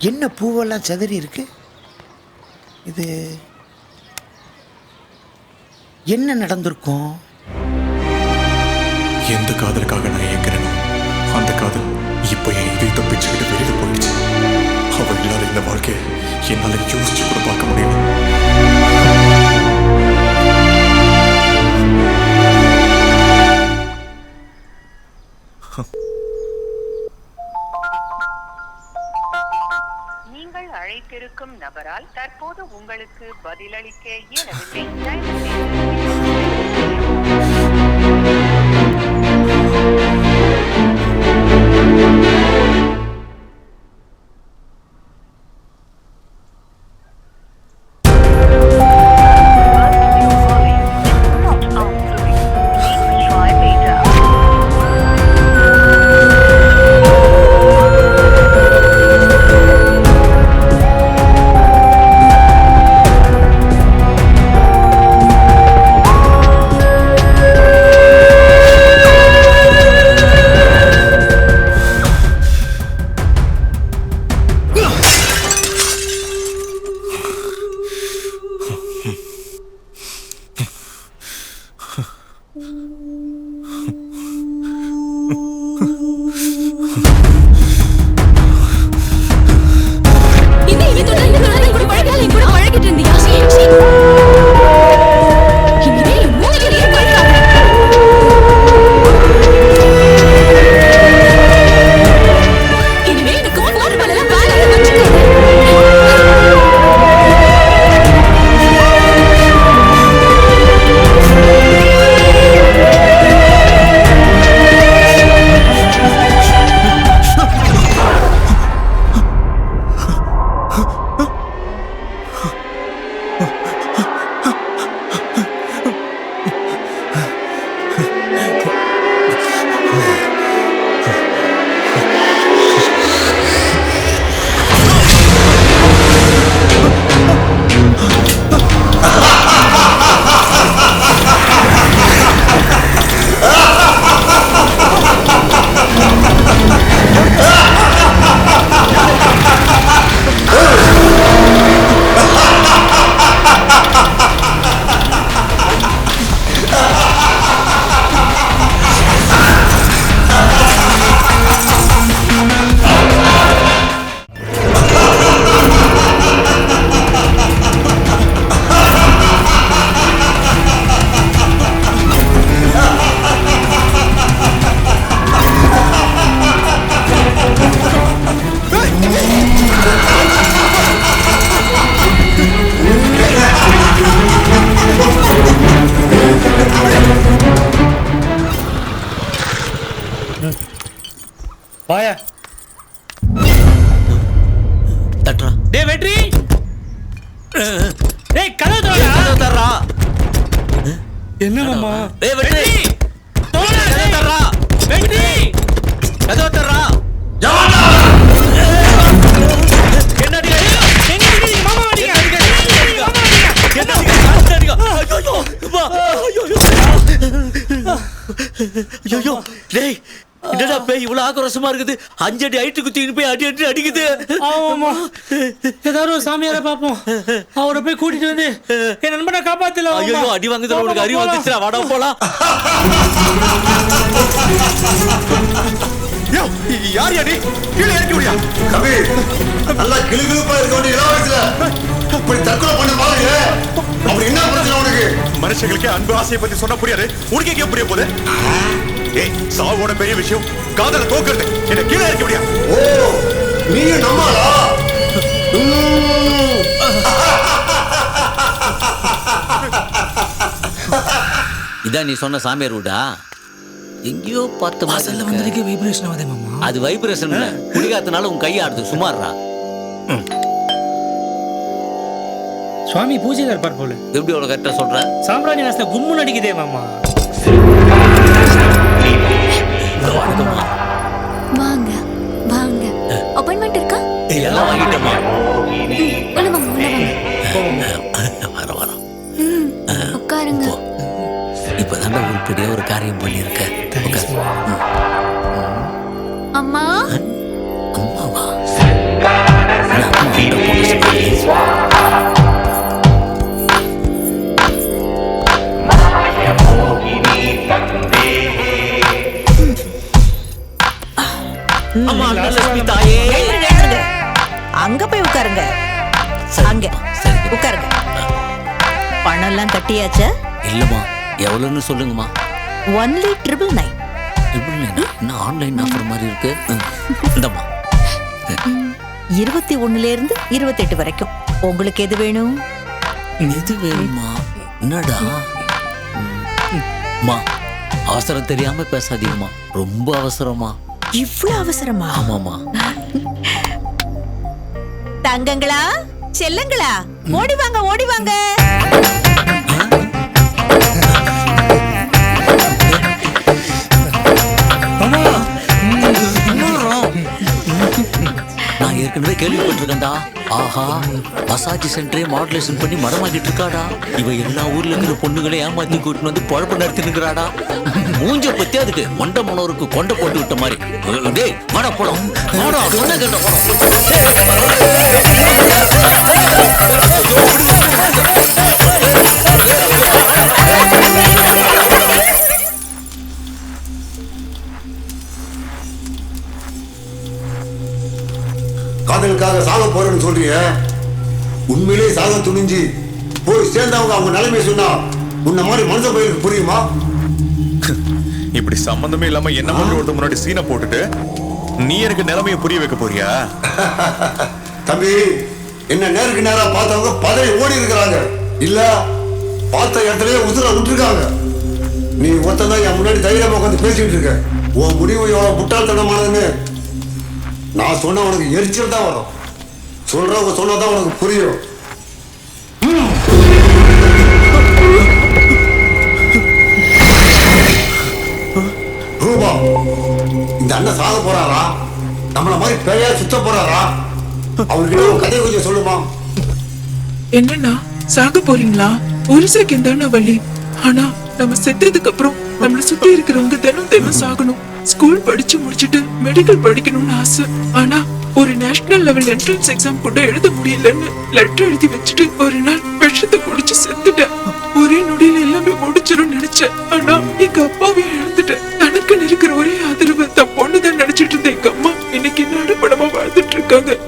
என்ன பூவெல்லாம் செதறி இருக்கு? இது என்ன நடந்திருக்கும்? எந்த காதலுக்காக நான் ஏங்குறேனோ அந்த காதல் இப்போ என் இதயத்தை பிச்சுக்கிட்டு வெளியில போயிடுச்சு. அவள் இல்லாத இந்த வாழ்க்கையை என்னால யோசிச்சு கூட பார்க்க முடியல. நீங்கள் அழைத்திருக்கும் நபரால் தற்போது உங்களுக்கு பதிலளிக்க இயலவில்லை. வாயா தட்றா. டேய் வெற்றி, டேய் கதவு தரடா. என்ன மாமா? டேய் வெற்றி, தோடா. கதவு தரடா. வெற்றி, கதவு தரடா. ஜவானா. என்னடி எங்க மாமா அடிங்க. ஐயோ டேய், என்னடா பேய் இவ்வளவு ஆக்ரோஷமா இருக்குது? 5 அடி ஹைட்டு குத்தின்னு போய் அடி அடி அடிக்குது. ஆமாமா, ஏதாவது ஒரு சாமியாரை பாப்போம், அவரை போய் கூட்டிட்டு வந்து என் நண்பனை காப்பாத்தல. ஐயோ அடி வாங்குதுல, உனக்கு அறிவு வந்துச்சுடா. வாடா போலாம். யார் அடி கீழே இறக்கி விடியா? கவி நல்லா கிளுகிளுப்பா இருக்க வேண்டிய இளவரசில அப்படி தற்கொலை பண்ண மாதிரி அப்படி என்ன பிரச்சனை உனக்கு? மனுஷங்களுக்கு அன்பு ஆசையை பத்தி சொன்னா புரியாது, உனக்கு கேட்க புரிய போகுது? ஏய், சாவோட பெரிய விஷயம் காதல தோக்குறது. என்ன கீழே இறக்கி விடியா? ஓ, நீங்க நம்மளா? இதான் நீ சொன்ன சாமியார் வீடா? எங்கேயோ பார்த்த வாசல்ல வந்திருக்க வைப்ரேஷன் ஆகுதே மாமா. அது வைப்ரேஷன் இல்ல, குடிகாத்தனால உன் கையை ஆடுது. சுமார்ரா. சுவாமி பூஜையில இருப்பார் போல. எப்படி அவ்வளவு கரெக்டா சொல்ற? சாம்பிராணி வாசனை கும்முன்னு அடிக்குதே மாமா. வாங்க வாங்க, அப்பாயின்மெண்ட் இருக்கா? எல்லாம் வாங்கிட்டேமா. உள்ள வாங்க உள்ள வாங்க. வர வர உட்காருங்க. இப்பதான் உருப்படியா ஒரு காரியம் பண்ணிருக்க. அம்மா அம்மாவா? அங்க போய் உட்காருங்க. அங்க உட்காருங்க. பணம் எல்லாம் கட்டியாச்சா? இல்லம்மா, எவ்வளவுன்னு சொல்லுங்கம்மா. ஒன்லி 999. என்ன ஆன்லைன் ஆஃபர் மாதிரி இருக்கு? இந்தம்மா. 21 இருந்து 28 வரைக்கும். உங்களுக்கு எது வேணும்? எது வேணுமா? என்னடா அம்மா, அவசரம் தெரியாம பேசாதீங்கம்மா, ரொம்ப அவசரமா. இவ்ளோ அவசரமா? ஆமாமா. தங்கங்களா, செல்லங்களா, ஓடி வாங்க, ஓடி வாங்க. நான் ஏற்கனவே கேள்விப்பட்டிருக்கேன்டா. ஆஹா, மசாஜ் சென்டரே மாடுலேஷன் பண்ணி மரமாக்கிட்டு இருக்காடா. இவ எல்லா ஊர்ல இருக்கிற பொண்ணுகளை ஏமாத்தி கூட்டிட்டு வந்து குழப்பம் நடத்தி இருக்கிறாடா. மூஞ்ச பத்தி அதுக்கு மொண்ட மனோருக்கு கொண்டை போட்டு விட்ட மாதிரி. டேய் வாடா போலாம், வாடா சொன்ன கேட்ட காதலுக்காக சாக போறேன்னு சொல்றீங்க. உண்மையிலேயே சாக துணிஞ்சு போய் சேர்ந்தவங்க அவங்க நிலைமையை சொன்னா உன்ன மாதிரி மனுஷ பயிருக்கு புரியுமா? இப்படி சம்பந்தமே இல்லாம என்ன மாதிரி ஒருத்தர் முன்னாடி சீனை போட்டுட்டு நீ எனக்கு நிலைமையை புரிய வைக்க போறியா? தம்பி, என்ன நேருக்கு நேரா பார்த்தவங்க பதவி ஓடி இருக்கிறாங்க, இல்ல பார்த்த இடத்துலயே உசுர விட்டுருக்காங்க. நீ ஒருத்ததான் என் முன்னாடி தைரியமா உட்காந்து பேசிட்டு இருக்க. உன் முடிவு எவ்வளவு முட்டாள்தனமானதுன்னு நான் சொன்ன உனக்கு எரிச்சல் தான் வரும். சொல்றவங்க சொன்னதான் உனக்கு புரியும். ரூபா, இந்த அண்ணன் சாக போறாரா? நம்மள மாதிரி பேயா சுத்த போறாரா? அவர்கிட்ட ஒரு கதையை கொஞ்சம் சொல்லுமா. என்னன்னா சாக போறீங்களா? ஒரு செகண்ட் தானே வழி. ஆனா நம்ம செத்ததுக்கு அப்புறம் நம்மள சுத்தி இருக்கிறவங்க தினம் தினம் சாகணும். ஸ்கூல் படிச்சு முடிச்சுட்டு மெடிக்கல் படிக்கணும்னு ஆசை. ஆனா ஒரு நேஷனல் லெவல் என்ட்ரன்ஸ் எக்ஸாம் கூட எழுத முடியலன்னு லெட்டர் எழுதி வச்சுட்டு ஒரு நாள் விஷத்தை குடிச்சு செத்துட்டேன். ஒரே நொடியில எல்லாமே முடிச்சிடும் நினைச்சேன். ஆனா எங்க அப்பாவே எழுந்துட்டேன். தனக்கு இருக்கிற ஒரே ஆதரவு தன் பொண்ணுதான் நினைச்சிட்டு இருந்த எங்க அம்மா இன்னைக்கு நடுப்படமா வாழ்ந்துட்டு இருக்காங்க.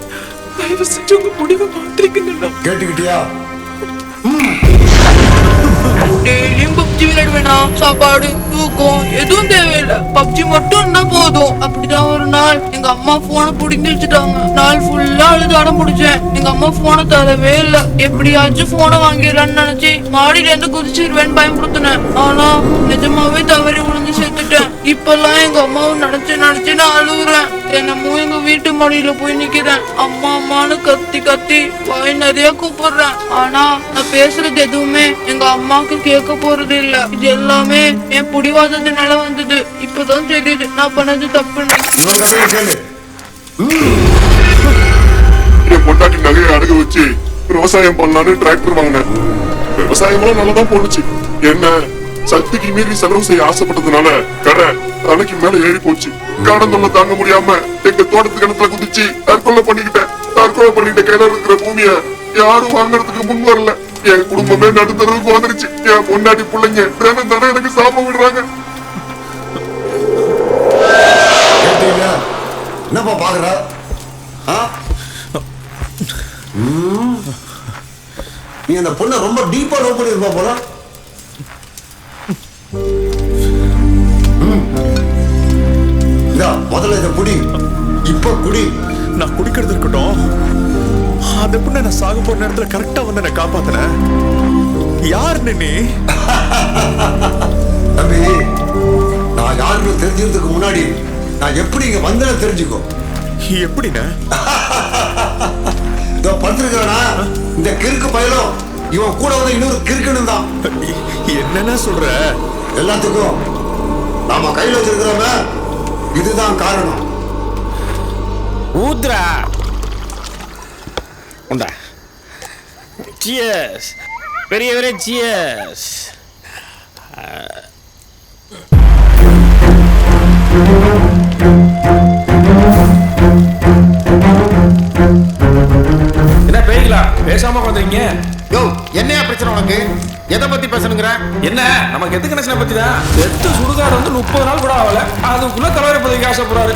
தயவு செஞ்சு உங்க முடிவை மாத்திரிக்கணும். கேட்டுக்கிட்டியா? டெய்லியும் பப்ஜி விளையாடுவேனா? சாப்பாடு தூக்கம் எதுவும் தேவையில்லை, பப்ஜி மட்டும் இருந்தா போதும். அப்படிதான் ஒரு நாள் எங்க அம்மா போனை பிடிங்கி வச்சுட்டாங்க. நாள் ஃபுல்லா அழுது அடம் பிடிச்சேன். எங்க அம்மா போனை தரவே இல்லை. எப்படியாச்சும் போனை வாங்கிடலான்னு நினைச்சு மாடியில இருந்து குதிச்சிருவேன்னு பயன்படுத்தினேன். ஆனா நிஜமாவே தவறி விழுந்து செத்துட்டேன். இப்பெல்லாம் எங்க அம்மாவை நினைச்சு நான் அழுகுறேன். என்னமோ எங்க வீட்டு மாடியில போய் நிக்கிறேன். அம்மா அம்மான்னு கத்தி கத்தி வாய் நிறைய கூப்பிடுறேன். ஆனா நான் பேசுறது எதுவுமே எங்க அம்மாவுக்கு கேட்க போறது இல்ல. இது எல்லாமே என் புடிவாதத்தினால வந்தது. இப்பதான் தெரியுது நான் பண்ணது தப்புன்னு. என் பொண்டாட்டி நகையை அடகு வச்சு விவசாயம் பண்ணலான்னு டிராக்டர் வாங்கினேன். விவசாயம்லாம் நல்லதான் போனுச்சு. என்ன சக்திக்கு மீறி செலவு செய்ய ஆசைப்பட்டதுனால கடை தலைக்கு மேல ஏறி போச்சு. கடன் தொல்லை தாங்க முடியாம எங்க தோட்டத்து கிணத்துல குதிச்சு தற்கொலை பண்ணிக்கிட்டேன். தற்கொலை பண்ணிட்ட கையில இருக்கிற பூமிய யாரும் வாங்கறதுக்கு முன் வரல. என் குடும்பமே நடுத்தரவுக்கு வந்துருச்சு. என் பொண்டாட்டி பிள்ளைங்க தினம் தானே எனக்கு சாபம் விடுறாங்க. என்னப்பா பாக்குற? நீ அந்த பொண்ணை ரொம்ப டீப்பா லவ் பண்ணிருப்பா போல. முதல்ல இதை குடி, இப்ப குடி. நான் குடிக்கிறது இருக்கட்டும், அந்த பொண்ணை நான் சாக போற நேரத்துல கரெக்டா வந்து என்ன காப்பாத்தின. யாருன்னு நீ? தம்பி, நான் யாருன்னு தெரிஞ்சதுக்கு முன்னாடி நான் எப்படி இங்க வந்தேன்னு தெரிஞ்சுக்கோ. எப்படின்னா படுத்திருக்கானா இந்த கிறுக்கு பயலும் இவன் கூட வந்து இன்னொரு கிறுக்குன்னு தான். என்னன்னா சொல்ற? எல்லாத்துக்கும் நாம கையில வச்சிருக்கிறோமே இதுதான் காரணம். ஊத்ரா உண்டா. சியர்ஸ் பெரியவரே, சியர்ஸ். என்ன பேய்களா பேசாம உட்காந்துறீங்க? யோ, என்னையா பிரச்சனை உனக்கு? எதை பத்தி பேசணுங்கிற? என்ன நமக்கு எது கணேசனை பத்தி தான். செத்து சுடுகாடு வந்து 30 நாள் கூட ஆகல, அதுக்குள்ள தலைவரை பதவிக்கு ஆசைப்படுறாரு.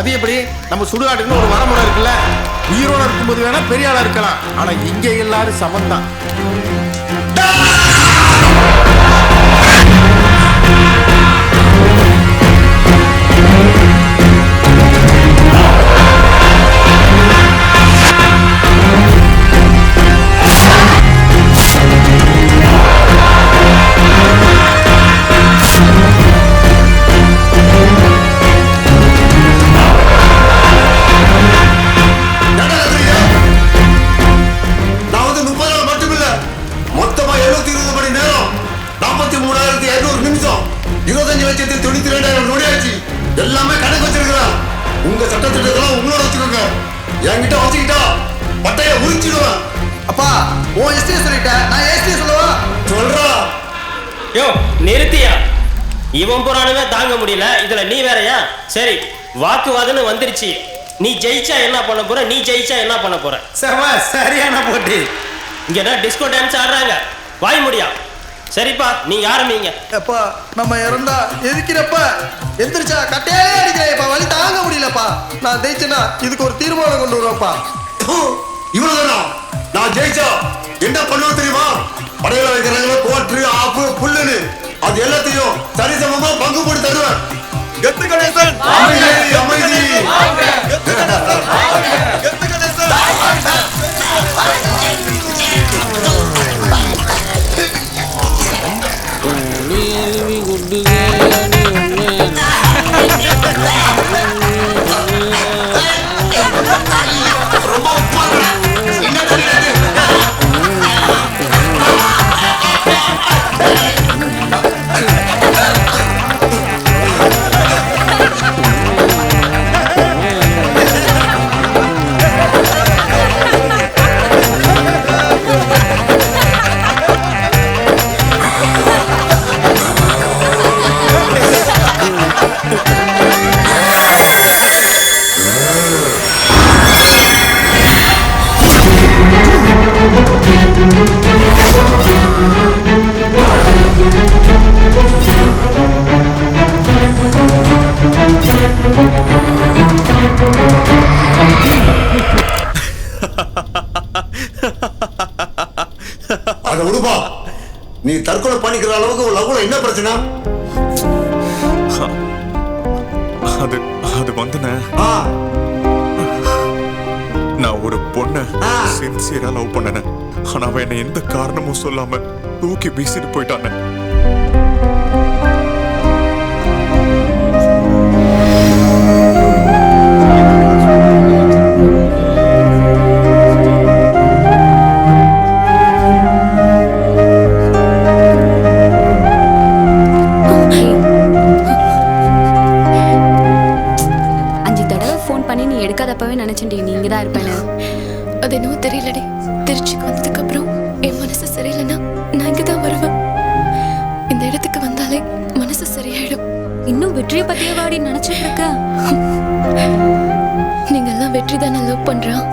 அது எப்படி? நம்ம சுடுகாட்டுக்குன்னு ஒரு வரமுறை இருக்குல்ல. உயிரோட இருக்கும்போது வேணா பெரிய ஆளா இருக்கலாம், ஆனா இங்க எல்லாரும் சமந்தான். எல்லாமே கணக்கு வச்சிருக்கிறான். உங்க சட்டத்திட்டத்தெல்லாம் உங்களோட வச்சுக்கோங்க. என்கிட்ட வச்சுக்கிட்டா பட்டைய உரிச்சிடுவேன். அப்பா உன் எஸ்டியை சொல்லிட்ட, நான் எஸ்டியை சொல்லவா? சொல்றா. யோ நிறுத்தியா, இவன் புறானுமே தாங்க முடியல, இதுல நீ வேறயா? சரி வாக்குவாதன்னு வந்துருச்சு. நீ ஜெயிச்சா என்ன பண்ண போற, நீ ஜெயிச்சா என்ன பண்ண போற? சரியான போட்டி. இங்க டிஸ்கோ டான்ஸ் ஆடுறாங்க, வாய் முடியா. சரிப்பா நீங்க ஆரம்பிங்க. அப்பா நம்ம இறந்தா எதுக்கிறப்ப எந்திரிச்சா கட்டையே அடிக்கிறேப்பா, வலி தாங்க முடியலப்பா. நான் ஜெயிச்சேன்னா இதுக்கு ஒரு தீர்மானம் கொண்டு வருவேன்ப்பா. இவ்வளவுதானா? நான் ஜெயிச்சா என்ன பண்ணுவேன் தெரியுமா? படையில வைக்கிறாங்க கோட்ரு ஆப்பு புல்லுன்னு, அது எல்லாத்தையும் சரிசமமா பங்கு போட்டு தருவேன். கெத்து கணேசன் அமைதி. கெத்து கணேசன். அத விடுப்பா. நீ தற்கொலை பண்ணிக்கிற அளவுக்கு லவ்ல என்ன பிரச்சனை? அது வந்துன நான் ஒரு பொண்ண சின்சியரா லவ் பண்ணன. ஆனா அவன் என்ன எந்த காரணமும் சொல்லாம தூக்கி வீசிட்டு போயிட்டான. எடுக்காதப்பவே நினைச்சேன் நீ இங்கதான் இருப்பேன்னு. அது என்னவோ தெரியலடி, திருச்சிக்கு வந்ததுக்கு அப்புறம் என் மனசு சரியில்லைன்னா நான் இங்கதான் வருவேன். இந்த இடத்துக்கு வந்தாலே மனசு சரியாயிடும். இன்னும் வெற்றியை பத்தியே வாடி நினைச்சிட்டு இருக்க? நீங்க எல்லாம் வெற்றி தானே லவ் பண்றான்,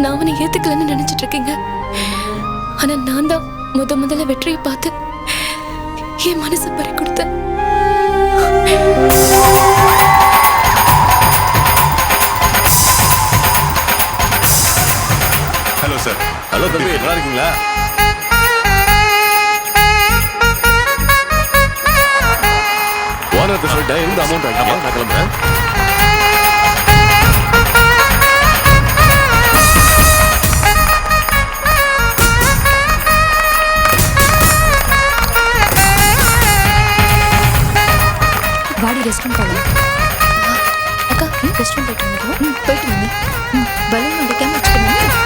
நான் அவனை ஏத்துக்கலன்னு நினைச்சிட்டு இருக்கீங்க. ஆனா நான் தான் முதல்ல வெற்றியை பார்த்து என் மனசை பறி கொடுத்தேன். Hello sir. ஹலோ தம்பி, நல்லா இருக்கீங்களா? ஓனர்கிட்ட சொல்லிட்டேன், எந்த அமௌண்ட் ஆகிட்டா நான் கிளம்புறேன். வாடி ரெஸ்ட் ரூம் போகலாம். அக்கா ரெஸ்ட் ரூம் போயிட்டு வந்துடும். போயிட்டு வாங்க. பலூன் அடிக்காம வச்சுக்கணும்.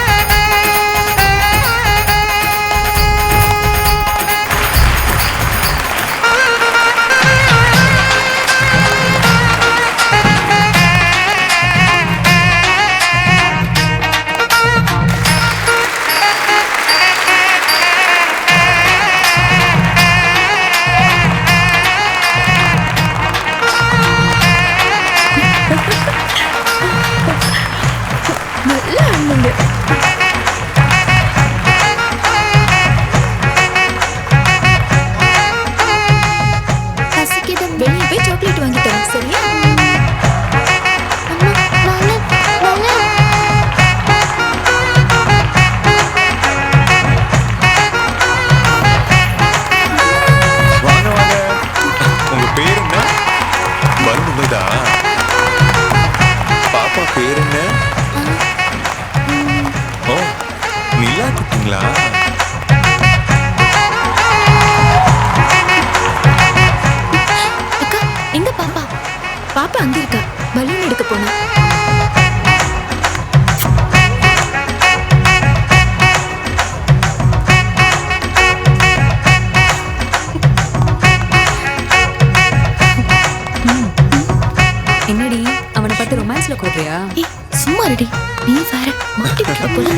பாப்பா அங்க இருக்கா, பலூன் எடுக்க போனா. என்னடி அவனை பார்த்து ரொமான்ஸ்ல கூடுறியா? சும்மா ரெடி, நீ வேற மாட்டி விட்டுற போல.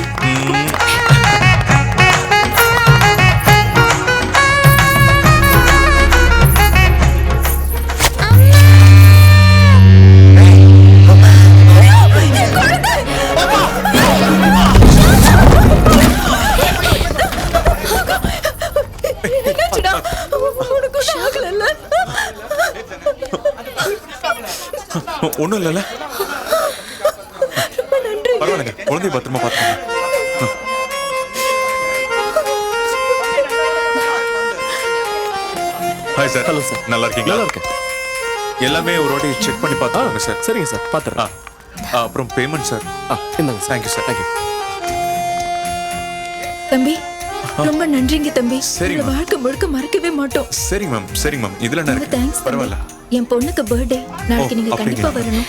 ஒண்ணும் இல்லைல்ல? பரவாயில்லைங்க, குழந்தை பத்திரமா பார்த்துக்கோங்க. Hi sir. ஹலோ சார், நல்லா இருக்கீங்களா? நல்லா இருக்கேன். எல்லாமே ஒரு வாட்டி செக் பண்ணி பார்த்துக்கோங்க சார். சரிங்க சார், பார்த்துறேன். அப்புறம் பேமெண்ட் சார். இந்தாங்க. Thank you sir. தேங்க்யூ. தம்பி, ரொம்ப நன்றிங்க தம்பி. சரிங்க. உங்க வாழ்க்கை முழுக்க மறக்கவே மாட்டோம். சரிங்க மேம், சரிங்க மேம். இதுல என்ன இருக்கு? தேங்க்ஸ். பரவாயில்ல. என் பொண்ணுக்கு பர்த்டே நாளைக்கு, நீங்க கண்டிப்பா வரணும்.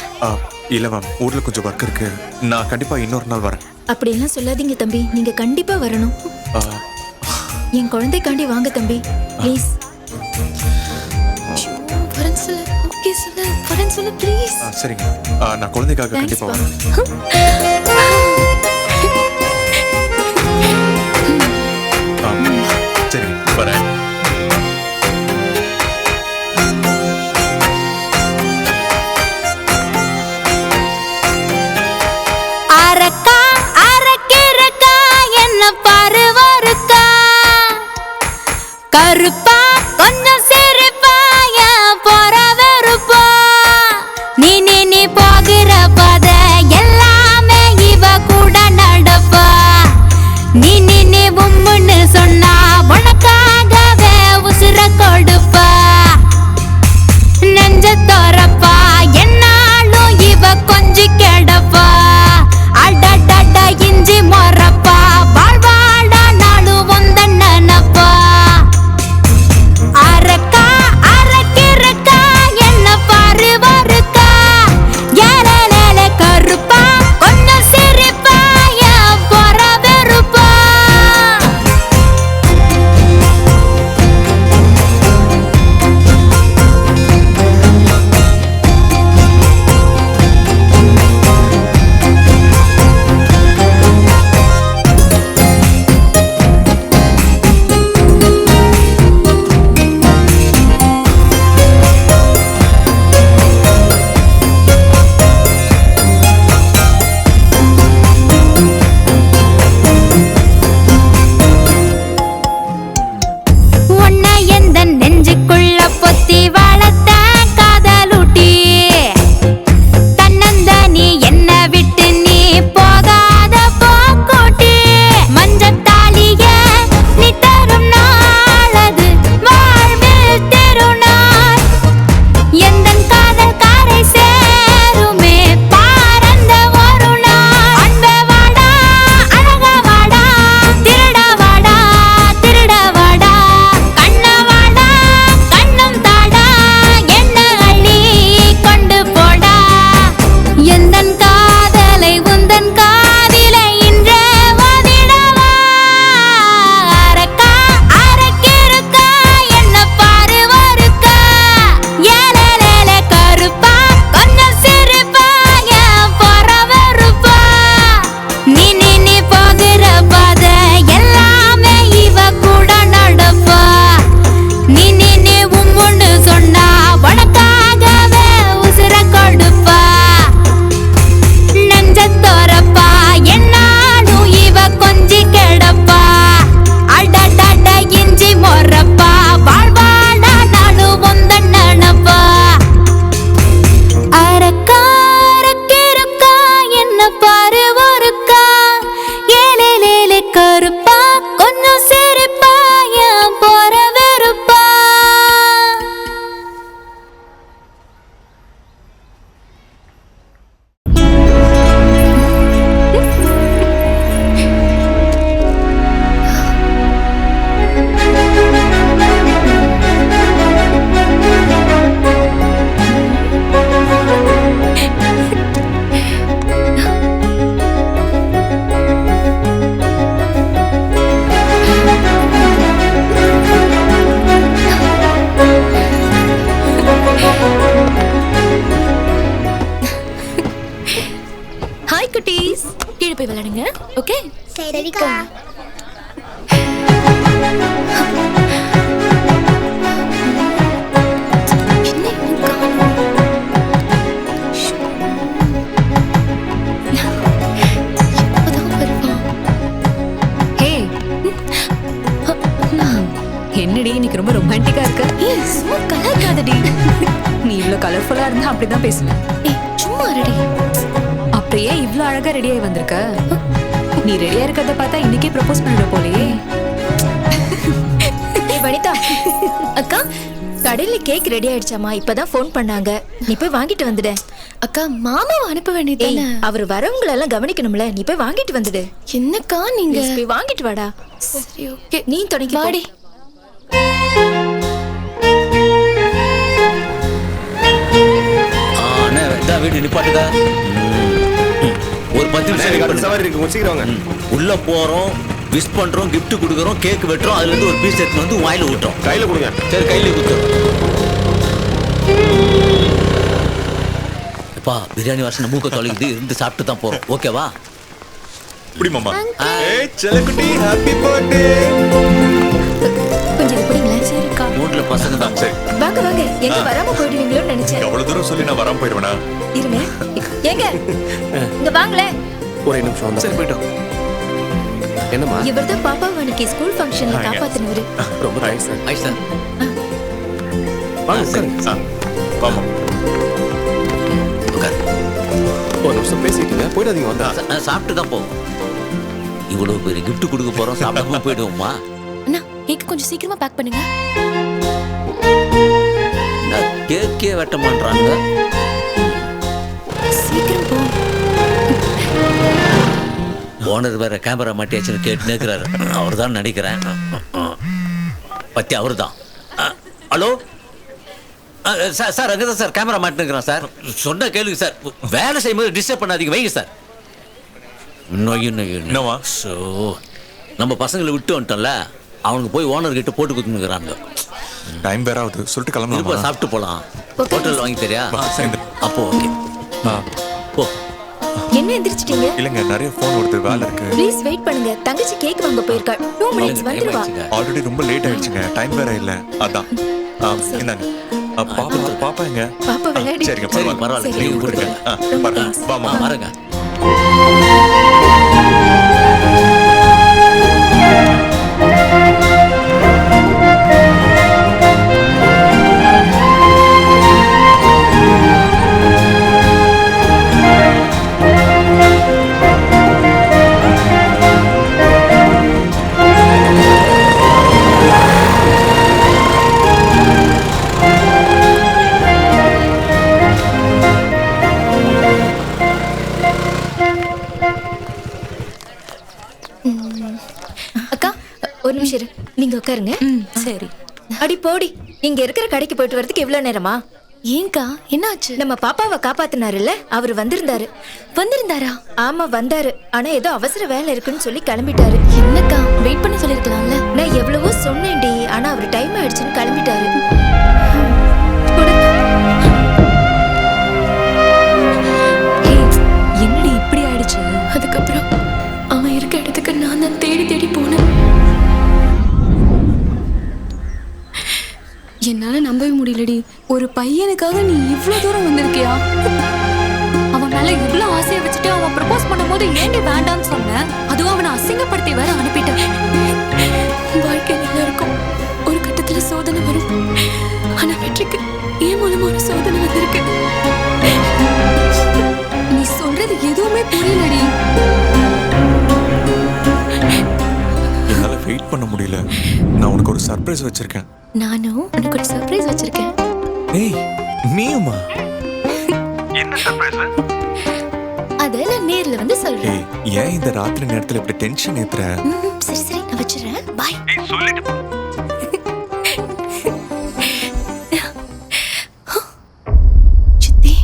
இல்ல மேம், ஊர்ல கொஞ்சம் ஒர்க் இருக்கு. நான் கண்டிப்பா இன்னொரு நாள் வரேன். அப்படி எல்லாம் சொல்லாதீங்க தம்பி, நீங்க கண்டிப்பா வரணும். என் குழந்தைக்காண்டி வாங்க தம்பி, ப்ளீஸ். வரேன் சொல்லு, ஓகே சொல்லு, வரேன் சொல்லு ப்ளீஸ். சரிங்க, நான் குழந்தைக்காக கண்டிப்பா வரேன். சரி, வரேன். அரக்கா அரக்கிறக்கா என்ன பருவருக்கா கருப்பா கொஞ்சம் சிரிப்பா என் பொறவருப்பா நீ போகிற பத எல்லாமே இவ கூட ஓகே சரிக்கா. என்னடி இன்னைக்கு ரொம்ப ரொமான்டிக்கா இருக்க? சும்மா கலாய்க்காதடி. நீ இவ்ளோ கலர்ஃபுல்லா இருந்தா அப்படிதான் பேசுவேன். சும்மா ரெடி. அப்புறம் ஏன் இவ்ளோ அழகா ரெடியாகி வந்திருக்க? நீ ரெடியா இருக்கிறத பார்த்தா இன்னைக்கே ப்ரப்போஸ் பண்ணிட போலயே. வனிதா அக்கா, கடையில கேக் ரெடி ஆயிடுச்சாமா? இப்பதான் ஃபோன் பண்ணாங்க. நீ போய் வாங்கிட்டு வந்துடு. அக்கா மாமாவை அனுப்ப வேண்டியதானே? அவர் வரவங்களை எல்லாம் கவனிக்கணும்ல, நீ போய் வாங்கிட்டு வந்துடு. என்னக்கா நீங்க? போய் வாங்கிட்டு வாடா. சரி ஓகே. நீ தொடங்கி வாடி. வீடு நிப்பாட்டுதா. ஒரு 10 நிமிஷம் சவாரி இருக்கு, சீக்கிரம் உள்ள போறோம், விஷ் பண்றோம், கிஃப்ட் கொடுக்குறோம், கேக் வெட்டுறோம், அதுல இருந்து ஒரு பீஸ் எடுத்து வந்து வாயில ஊட்டுறோம். கையில கொடுங்க. சரி, கையில ஊத்துறோம். அப்பா பிரியாணி வாசனை மூக்க தொலைக்குது, இருந்து சாப்பிட்டு தான் போறோம். ஓகேவா? இப்படி மாமா. ஏய் செல்லக்குட்டி, ஹேப்பி பர்த்டே. கொஞ்சம் இப்படிங்களா? சரிக்கா. மூட்ல பசங்க தான். சரி வாங்க வாங்க. எங்க வராம போயிடுவீங்களோன்னு நினைச்சேன். அவ்வளவு தூரம் சொல்லி நான் வராம போயிடுவேனா? இருங்க. ஏங்க இங்க வாங்களே. ஒரே நிமிஷம் வந்து. சரி போய்ட்டோம். என்னம்மா? இவர்தான் பாப்பா அன்னைக்கு ஸ்கூல் ஃபங்க்ஷன்ல காப்பாத்துனவரு. ரொம்ப தேங்க்ஸ் சார். ஐ சார். வாங்க உட்காருங்க. வாமா. உட்கார். ஒரு நிமிஷம் பேசிட்டீங்க, போயிடாதீங்க. வந்தா சாப்பிட்டு தான் போ. இவ்வளவு பெரிய கிஃப்ட் கொடுக்க போறோம், சாப்பிடாம போயிடுவோமா? அண்ணா கேக் கொஞ்சம் சீக்கிரமா பேக் பண்ணுங்க. கேக்கே வெட்ட மாட்டாங்க. சீக்கிரம் போ. ஓனர் வேற கேமரா மாட்டியாச்சுன்னு கேட்டு நிற்கிறாரு. அவர் தான் நடிக்கிறேன். பத்தி அவரு தான். ஹலோ சார், சார் அங்கதான் சார் கேமரா மாட்டினுக்கிறேன் சார். சொன்ன கேளுங்க சார். வேலை செய்யும்போது டிஸ்டர்ப் பண்ணாதீங்க, வைங்க சார். என்னவா? ஸோ நம்ம பசங்களை விட்டு வந்துட்டோம்ல, அவனுக்கு போய் ஓனர் கிட்ட போட்டு கொடுத்துக்கிறாங்க. டைம் வேற ஆகுது, சொல்லிட்டு கிளம்பலாம். சாப்பிட்டு போலாம். ஹோட்டல் வாங்கி தெரியா? அப்போ ஓகே போ. என்ன எந்திரிச்சிட்டீங்க? இல்லங்க, நிறைய ஃபோன் வருது, வேலை இருக்கு. ப்ளீஸ் வெயிட் பண்ணுங்க. தங்கச்சி கேக் வாங்க போயிருக்கா. 2 மினிட்ஸ் வந்துருவா. ஆல்ரெடி ரொம்ப லேட் ஆயிடுச்சுங்க, டைம் வேற இல்ல. அதான் என்னங்க பாப்பா எங்க? பாப்பா விளையாடி. சரிங்க, பரவாயில்ல. நீங்க கொடுங்க. வாமா பாருங்க. ஒரு நிமிஷம் இரு. நீங்க உட்காருங்க. சரி. அடி போடி. இங்க இருக்கிற கடைக்கு போயிட்டு வரதுக்கு இவ்வளவு நேரமா? ஏங்கா என்னாச்சு? நம்ம பாப்பாவை காப்பாத்தினாருல்ல, அவர் வந்திருந்தாரு. வந்திருந்தாரா? ஆமா வந்தாரு. ஆனா ஏதோ அவசர வேலை இருக்குன்னு சொல்லி கிளம்பிட்டாரு. என்னக்கா வெயிட் பண்ணி சொல்லிருக்கலாம்ல. நான் எவ்வளவோ சொன்னேன்டி, ஆனா அவர் டைம் ஆயிடுச்சுன்னு கிளம்பிட்டாரு. என்னடி இப்படி ஆயிடுச்சு? அதுக்கப்புறம் அவன் இருக்க இடத்துக்கு நான் தான் தேடி தேடி போனேன். என்னால நம்பவே முடியலடி. ஒரு பையனுக்காக நீ இவ்வளவு தூரம் வந்திருக்கியா? அவன் மேல இவ்வளவு ஆசையை வச்சுட்டு அவன் ப்ரப்போஸ் பண்ணும்போது ஏன்டி வேண்டாம்னு சொன்ன? அதுவும் அவனை அசிங்கப்படுத்தி வேற அனுப்பிட்டேன். வாழ்க்கையில் எல்லாருக்கும் ஒரு கட்டத்துல சோதனை வரும். ஆனா வெற்றிக்கு ஏன் மூலமான சோதனை வந்திருக்கு. நீ சொல்றது எதுவுமே புரியலடி. என்னால வெயிட் பண்ண முடியல. நான் உனக்கு ஒரு சர்ப்ரைஸ் வச்சிருக்கேன். நானும் உனக்கு ஒரு சர்ப்ரைஸ் வச்சிருக்கேன். ஏய் நீயுமா? என்ன சர்ப்ரைஸ்? அத நான் நேர்ல வந்து சொல்றேன். ஏய் ஏன் இந்த ராத்திரி நேரத்துல இப்படி டென்ஷன் ஏத்துற? சரி சரி நான் வச்சிரேன். பை. ஏய் சொல்லிட்டு போ. சித்தி.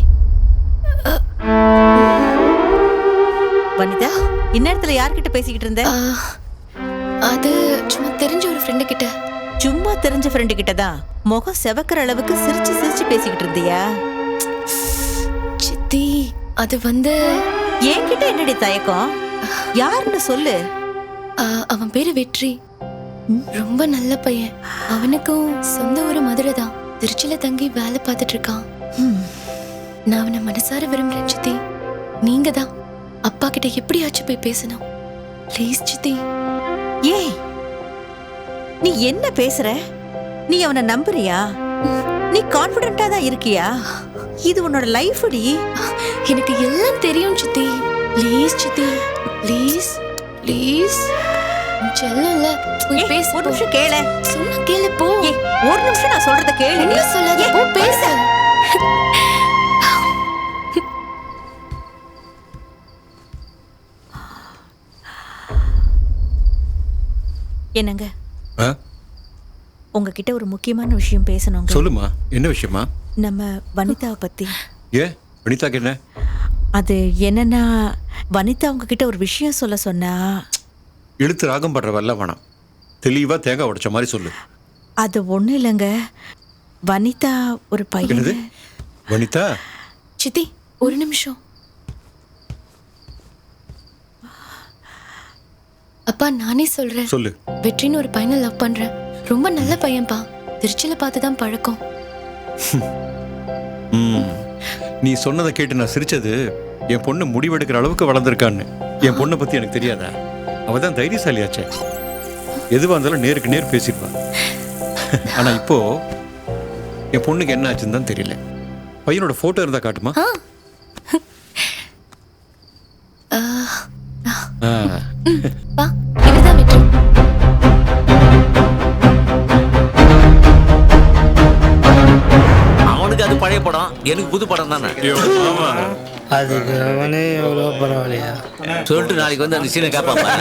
வனிதா, இந்நேரத்துல யார்கிட்ட பேசிக்கிட்டு இருந்த? அது சும்மா தெரிஞ்ச ஒரு ஃப்ரெண்டு கிட்ட. சும்மா தெரிஞ்ச ஃப்ரெண்டு கிட்ட தான் முகம் செவக்கிற அளவுக்கு சிரிச்சு சிரிச்சு பேசிக்கிட்டு இருந்தியா? சித்தி அது வந்து என்கிட்ட என்னடி தயக்கம்? யாருன்னு சொல்லு. அவன் பேரு வெற்றி. ரொம்ப நல்ல பையன். அவனுக்கும் சொந்த ஊரு மதுரை தான். திருச்சியில தங்கி வேலை பார்த்துட்டு இருக்கான். நான் அவனை மனசார விரும்புறேன் சித்தி. நீங்க தான் அப்பா கிட்ட எப்படியாச்சும் போய் பேசணும். ப்ளீஸ் சித்தி. ஏய், நீ என்ன பேசுற? நீ அவனை நம்புறியா? நீ கான்ஃபிடென்ட்டா தான் இருக்கியா? இது உன்னோட லைஃப் டி. எனக்கு எல்லாம் தெரியும் சித்தி. ப்ளீஸ் சித்தி, ப்ளீஸ் ப்ளீஸ். செல்லல போய் பேச. ஒரு நிமிஷம் கேளு. சொன்னா கேளு போ. ஒரு நிமிஷம் நான் சொல்றத கேளு. என்ன சொல்லாத, போ பேச. என்னங்க, உங்ககிட்ட ஒரு முக்கியமான விஷயம் பேசணுங்க. சொல்லுமா, என்ன விஷயமா? நம்ம வனிதாவை பத்தி. வனிதாக்கு என்ன? அது என்னன்னா, வனிதா உங்ககிட்ட ஒரு விஷயம் சொல்ல சொன்னா. இழுத்து ராகம் படுற வரல வேணாம், தெளிவா தேங்காய் உடைச்ச மாதிரி சொல்லு. அது ஒண்ணு இல்லைங்க, வனிதா ஒரு பையன். வனிதா? சித்தி ஒரு நிமிஷம். அப்பா நானே சொல்றேன். சொல்லு. வெற்றின்னு ஒரு பையனை லவ் பண்றேன். ரொம்ப நல்ல பையன்பா. திருச்சியில பார்த்துதான் பழக்கம். நீ சொன்னதை கேட்டு நான் சிரிச்சது என் பொண்ணு முடிவெடுக்கிற அளவுக்கு வளர்ந்துருக்கான்னு. என் பொண்ணை பத்தி எனக்கு தெரியாதா? அவ தான் தைரியசாலியாச்சே. எதுவாக இருந்தாலும் நேருக்கு நேர் பேசிடுவா. ஆனா இப்போ என் பொண்ணுக்கு என்ன ஆச்சுன்னு தான் தெரியல. பையனோட போட்டோ இருந்தா காட்டுமா? அவனுக்கு அது பழைய படம், எனக்கு புது படம் தானே. அதுக்கு அவனே எவ்வளோ பரவாயில்லையா சொல்லிட்டு நாளைக்கு வந்து அந்த சீனை கேட்பாப்பா.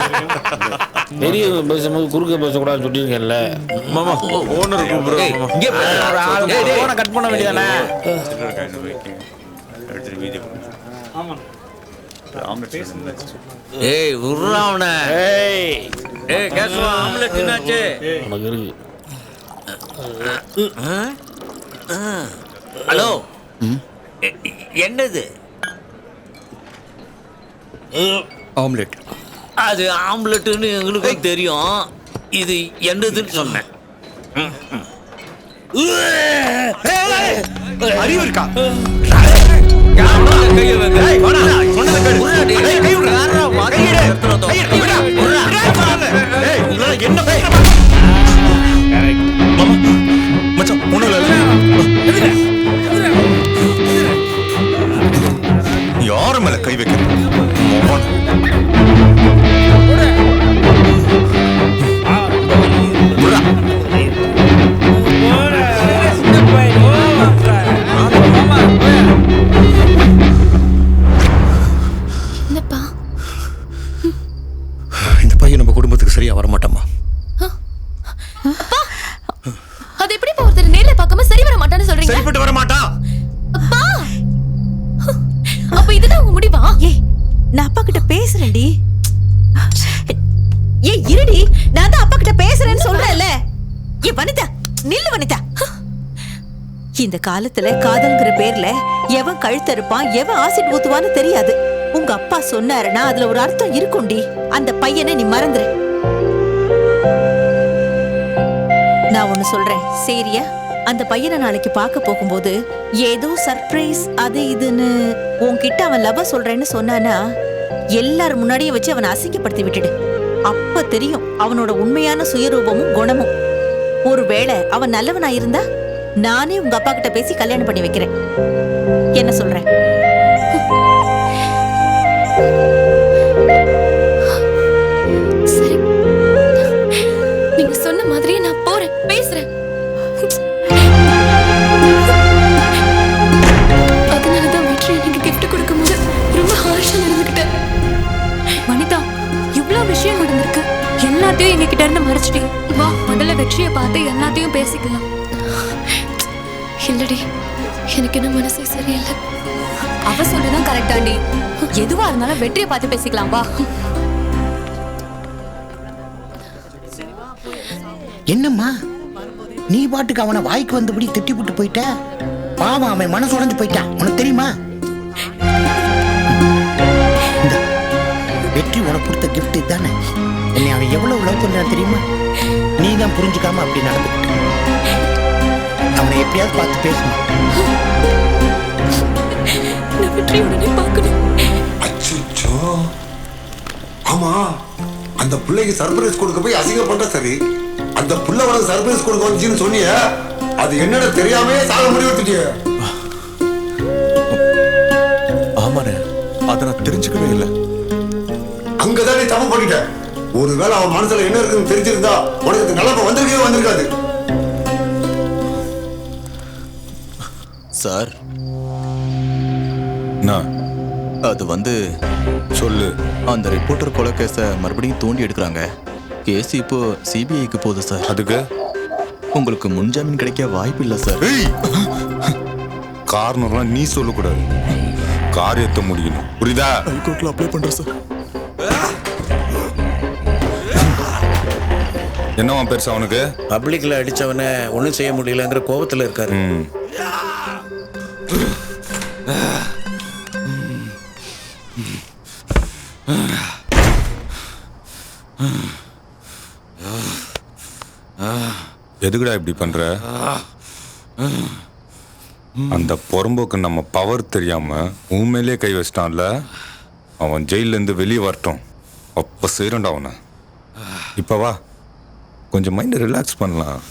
பெரிய பேசும்போது குறுக்க பேசக்கூடாதுன்னு சொல்லியிருக்கேன்ல. மாமா ஓனர் கட் பண்ண வேண்டியதானே? ஏய் உர்றா அவனை. ஏய் கேசுவா, ஆம்லெட் என்னாச்சு? உனக்கு இருக்கு. ஹலோ, என்னது? ஆம்லெட். அது ஆம்லெட்டுன்னு எங்களுக்கும் தெரியும். இது என்னதுன்னு சொன்னேன். அறிவு இருக்கா? யாரு மேல கை வைக்க? இந்த பையன் நம்ம குடும்பத்துக்கு சரியா வரமாட்டாமா? அது எப்படி ஒருத்தர் நேர்ல பார்க்காம சரி வர மாட்டான்னு சொல்றீங்க? சரிப்பட்டு வர மாட்டான். அப்பா, அப்ப இதுதான் உங்க முடிவா? ஏய், நான் அப்பா கிட்ட பேசுறேன்டி. ஏய் இருடி, நான் தான் அப்பா கிட்ட பேசுறேன்னு சொல்றேன்ல. ஏ வனிதா, நில்லு வனிதா. இந்த காலத்துல காதல்ங்கிற பேர்ல எவன் கழுத்தறுப்பான், எவன் ஆசிட் ஊத்துவான்னு தெரியாது. உங்க அப்பா சொன்னாருன்னா அதுல ஒரு அர்த்தம் இருக்கும்டி. அந்த பையனை நீ மறந்துரு. நான் ஒண்ணு சொல்றேன், சரியா? அந்த பையனை நாளைக்கு பார்க்க போகும்போது ஏதோ சர்ப்ரைஸ் அது இதுன்னு உன்கிட்ட அவன் லவ் சொல்றேன்னு சொன்னானா, எல்லாரும் முன்னாடியே வச்சு அவனை அசிங்கப்படுத்தி விட்டுடு. அப்ப தெரியும் அவனோட உண்மையான சுயரூபமும் குணமும். ஒருவேளை அவன் நல்லவனா இருந்தா நானே உங்க அப்பா கிட்ட பேசி கல்யாணம் பண்ணி வைக்கிறேன். என்ன சொல்றேன்? சரி, நீங்க சொன்ன மாதிரியே நான் போறேன், பேசுறேன். அதனாலதான் வெற்றி எனக்கு கிஃப்ட் கொடுக்கும்போது ரொம்ப ஹார்ஷா நடந்துக்கிட்டேன். வனிதா, இவ்ளோ விஷயம் நடந்திருக்கு. எல்லாத்தையும் எங்க கிட்ட இருந்து மறைச்சிட்டீங்க. வா, முதல்ல வெற்றியை பார்த்து எல்லாத்தையும் பேசிக்கலாம். இல்லடி, எனக்கு என்ன மனசே சரியில்லை. அவ சொல்றதுதான் கரெக்டாண்டி. எதுவா இருந்தாலும் வெற்றியை பார்த்து பேசிக்கலாம். வா. என்னம்மா நீ பாட்டுக்கு அவனை வாய்க்கு வந்தபடி திட்டி போட்டு போயிட்ட? பாவம், அவன் மனசு உடைஞ்சு போயிட்டான். உனக்கு தெரியுமா? வெற்றி உனக்கு கொடுத்த கிஃப்ட் இதுதானே. என்னை அவன் எவ்வளவு லவ் பண்றான் தெரியுமா? நீ தான் புரிஞ்சுக்காம அப்படி நடந்துக்கிட்ட. அவனை எப்படியாவது பார்த்து பேசணும். அச்சோ, ஆமா, அந்த பிள்ளைக்கு சர்ப்ரைஸ் கொடுக்க போய் அசிங்கம் பண்ற. சரி, அந்த புள்ள உனக்கு சர்ப்ரைஸ் கொடுக்க வந்துச்சுன்னு சொன்னிய, அது என்னடா தெரியாமே சாக முடிவெடுத்துட்டிய. ஆமாண்ணே, அதை நான் தெரிஞ்சுக்கவே இல்லை. அங்கதான் நீ தப்பு பண்ணிட்ட. ஒருவேளை அவன் மனசுல என்ன இருக்குன்னு தெரிஞ்சிருந்தா உனக்கு நிலப்ப வந்திருக்கவே வந்திருக்காது. சார், அது வந்து சொல்லு. அந்த ரிப்போர்ட்டர் கொலை கேஸை மறுபடியும் தோண்டி எடுக்கிறாங்க. கேஸ் இப்போ சிபிஐக்கு போகுது சார். அதுக்கு உங்களுக்கு முன்ஜாமீன் கிடைக்க வாய்ப்பு இல்லை சார். காரணம்லாம் நீ சொல்லக்கூடாது, காரியத்தை முடியணும், புரியுதா? ஹைகோர்ட்ல அப்ளை பண்றேன் சார். என்னவா பெருசா அவனுக்கு? பப்ளிக்ல அடிச்சவனை ஒன்றும் செய்ய முடியலங்கிற கோபத்தில் இருக்காரு. எதுக்குடா இப்படி பண்ற? அந்த பொறம்போக்கு நம்ம பவர் தெரியாம உண்மையிலே கை வச்சிட்டான்ல, அவன் ஜெயில இருந்து வெளியே வரட்டும், அப்ப செய்யறா அவனை. இப்ப வா, கொஞ்சம் மைண்ட் ரிலாக்ஸ் பண்ணலாம்.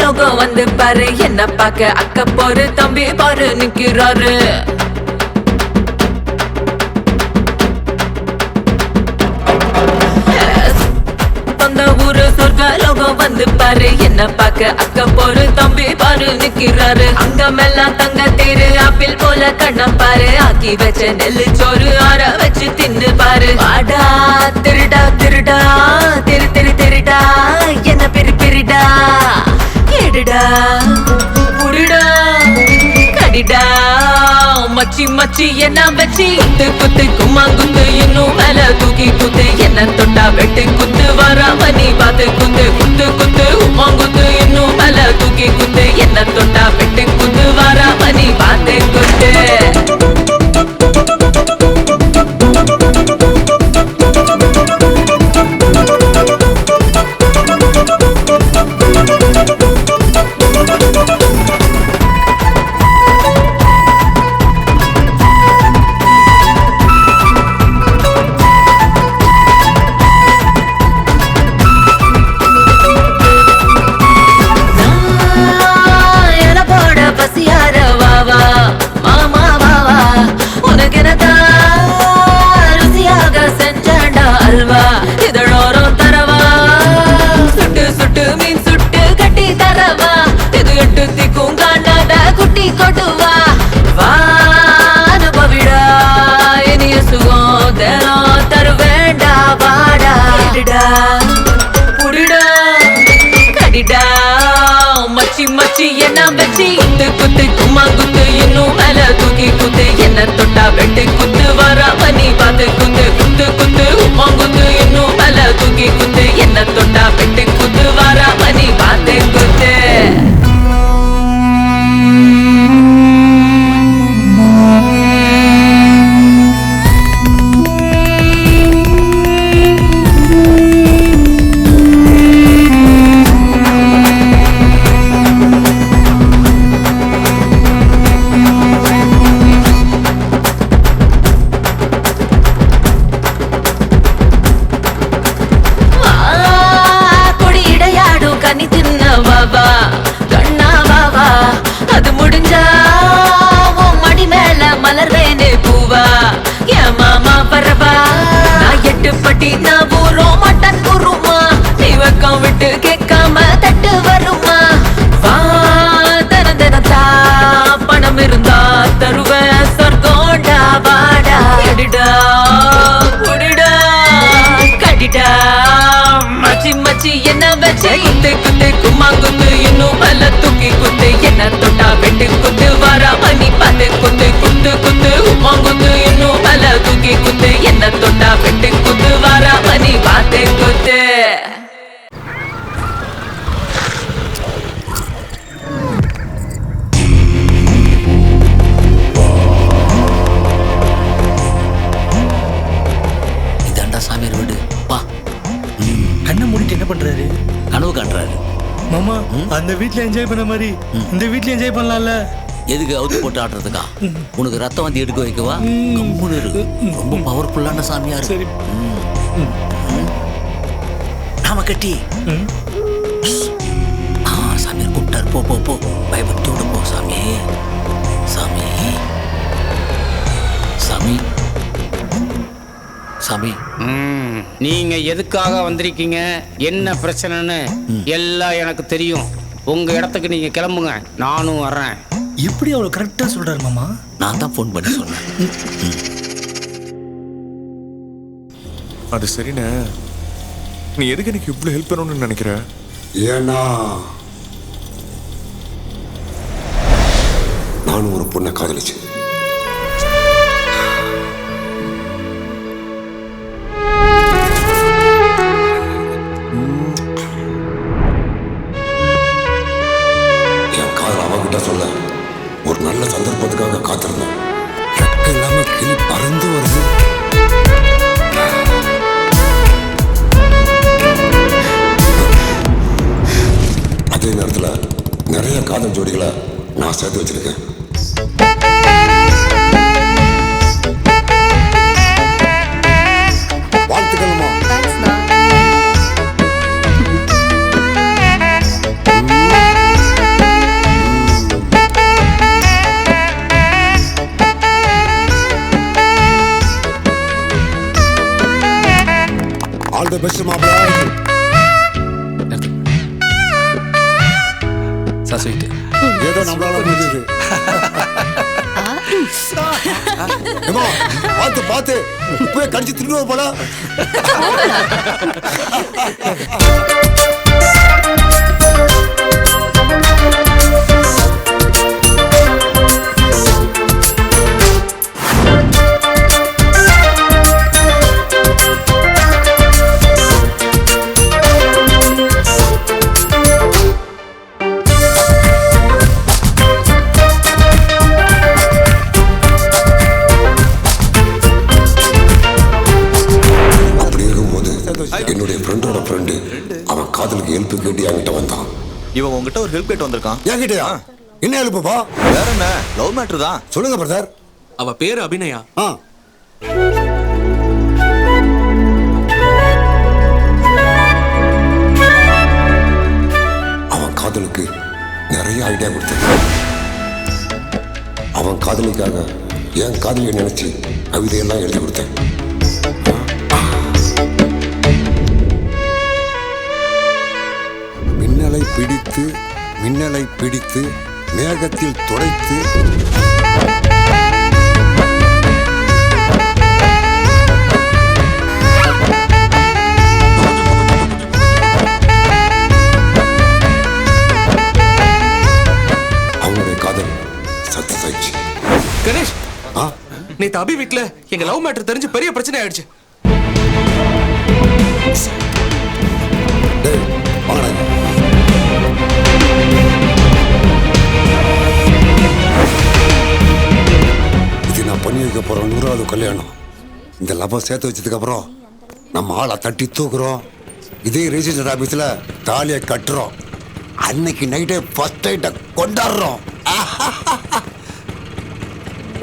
லோகம் வந்து பாரு, என்ன பாக்க அக்க போரு தம்பி பாரு நிக்கிறாரு. சொந்த ஊரு சொர்க்க லோகம் வந்து பாரு, என்ன பாக்க அக்க போரு தம்பி பாரு நிக்கிறாரு. அங்கமெல்லாம் தங்க தேரு, ஆப்பிள் போல கண்ணம் பாரு, ஆக்கி வச்ச நெல்லு சோறு ஆற வச்சு தின்னு பாரு. வாடா திருடா திருடா, திரு திரு திருடா, என்ன பெரு பெருடா, எடுடா புடிடா கடிடா, மச்சி மச்சி என்ன வச்சி குத்து குத்து கும்மா குத்து, இன்னும் மேல தூக்கி குத்து, என்ன தொட்டா வெட்டு குத்து, வராம நீ பார்த்து குத்து குத்து குத்து உம்மா குத்து, இன்னும் மேல தூக்கி குத்து, என்ன தொட்டா வெட்டு குத்து, வராம நீ பார்த்து குத்து. மச்சி மச்சி என்ன வச்சி குத்து குத்து கும்மா குத்து, இன்னும் மேல தூக்கி குத்து, என்ன தொட்டா வெட்டு குத்து, வராம நீ பார்த்து குத்து குத்து குத்து உம்மா குத்து, இன்னும் மேல தூக்கி குத்து, என்ன தொட்டா வெட்டு குத்து, வராம நீ பார்த்து குத்து. வெட்டு குத்து வராமணி பாத்து குத்து குத்து குத்து உமாங்குத்து இன்னும் மேல தூக்கி குத்து என்ன தொட்டா வெட்டு குத்து வராமணி பாத்து குத்து. இதாண்டா சாமியார் வீடு. வா. கண்ணை மூடிட்டு என்ன பண்றாரு? கனவு காண்றாரு. மாமா அந்த வீட்ல என்ஜாய் பண்ண மாதிரி இந்த வீட்ல என்ஜாய் பண்ணலாம்ல? எதுக்கு அவுத்து போட்டு ஆடுறதுக்கா? உனக்கு ரத்தம் வந்து எடுக்க வைக்கவா? கம்முனு இரு. ரொம்ப பவர்ஃபுல்லான சாமியார். சரி. நாம கட்டி. சாமியார் கூப்பிட்டார். போ போ போ. பயபக்தியோட போ சாமி. சாமி சாமி சாமி. நீங்க எதுக்காக வந்திருக்கீங்க, என்ன பிரச்சனைன்னு எல்லாம் எனக்கு தெரியும். உங்க இடத்துக்கு நீங்க கிளம்புங்க, நானும் வர்றேன். எப்படி அவ்வளவு கரெக்டா சொல்றாரு மாமா? நான் தான் ஃபோன் பண்ணி சொன்னேன். அது சரிண்ணே, நீ எதுக்கு எனக்கு இவ்வளவு ஹெல்ப் பண்ணணும்னு நினைக்கிற? ஏன்னா நானும் ஒரு பொண்ணை காதலிச்சு சொல்ல ஒரு நல்ல சந்தர்ப்பத்துக்காக காத்திருந்தோம். ரெக்க இல்லாம கிளி பறந்து வருது. அதே நேரத்துல நிறைய காதல் ஜோடிகளை நான் சேர்த்து வச்சிருக்கேன். வாழ்த்துக்கள்மா. All the best, my boy. சாஸ்வீட். ஏதோ நம்மளால முடிஞ்சது. ஏமா பார்த்து பார்த்து இப்பவே கடிச்சு திருடுவோம் போல. என்னுடைய ஃப்ரெண்டோட ஃப்ரெண்டு அவன் காதலுக்கு ஹெல்ப் கேட்டு என்கிட்ட வந்தான். இவன் உங்ககிட்ட ஒரு ஹெல்ப் கேட்டு வந்திருக்கான். என்கிட்டயா? என்ன ஹெல்ப்பா? வேற என்ன, லவ் மேட்டர் தான். சொல்லுங்க பிரதர். அவ பேரு அபிநயா. அவன் காதலுக்கு நிறைய ஐடியா கொடுத்தான். அவன் காதலுக்காக என் காதலியை நினைச்சு கவிதையெல்லாம் எழுதி கொடுத்தேன். மின்னலை பிடித்து மேகத்தில் துடைத்து அவனுடைய காதல் சக்சஸ் ஆயிடுச்சு. கணேஷ், நேத்து அபி வீட்ல எங்க லவ் மேட்டர் தெரிஞ்சு பெரிய பிரச்சனை ஆயிடுச்சு. இது நான் பண்ணி வைக்க போற 100வது கல்யாணம். இந்த லவ் சேர்த்து வச்சதுக்கு அப்புறம் நம்ம ஆளை தட்டி தூக்குறோம். இதே ரெஜிஸ்டர் ஆபீஸ்ல தாலியை கட்டுறோம். அன்னைக்கு நைட்டே ஃபர்ஸ்ட் நைட்டை கொண்டாடுறோம்.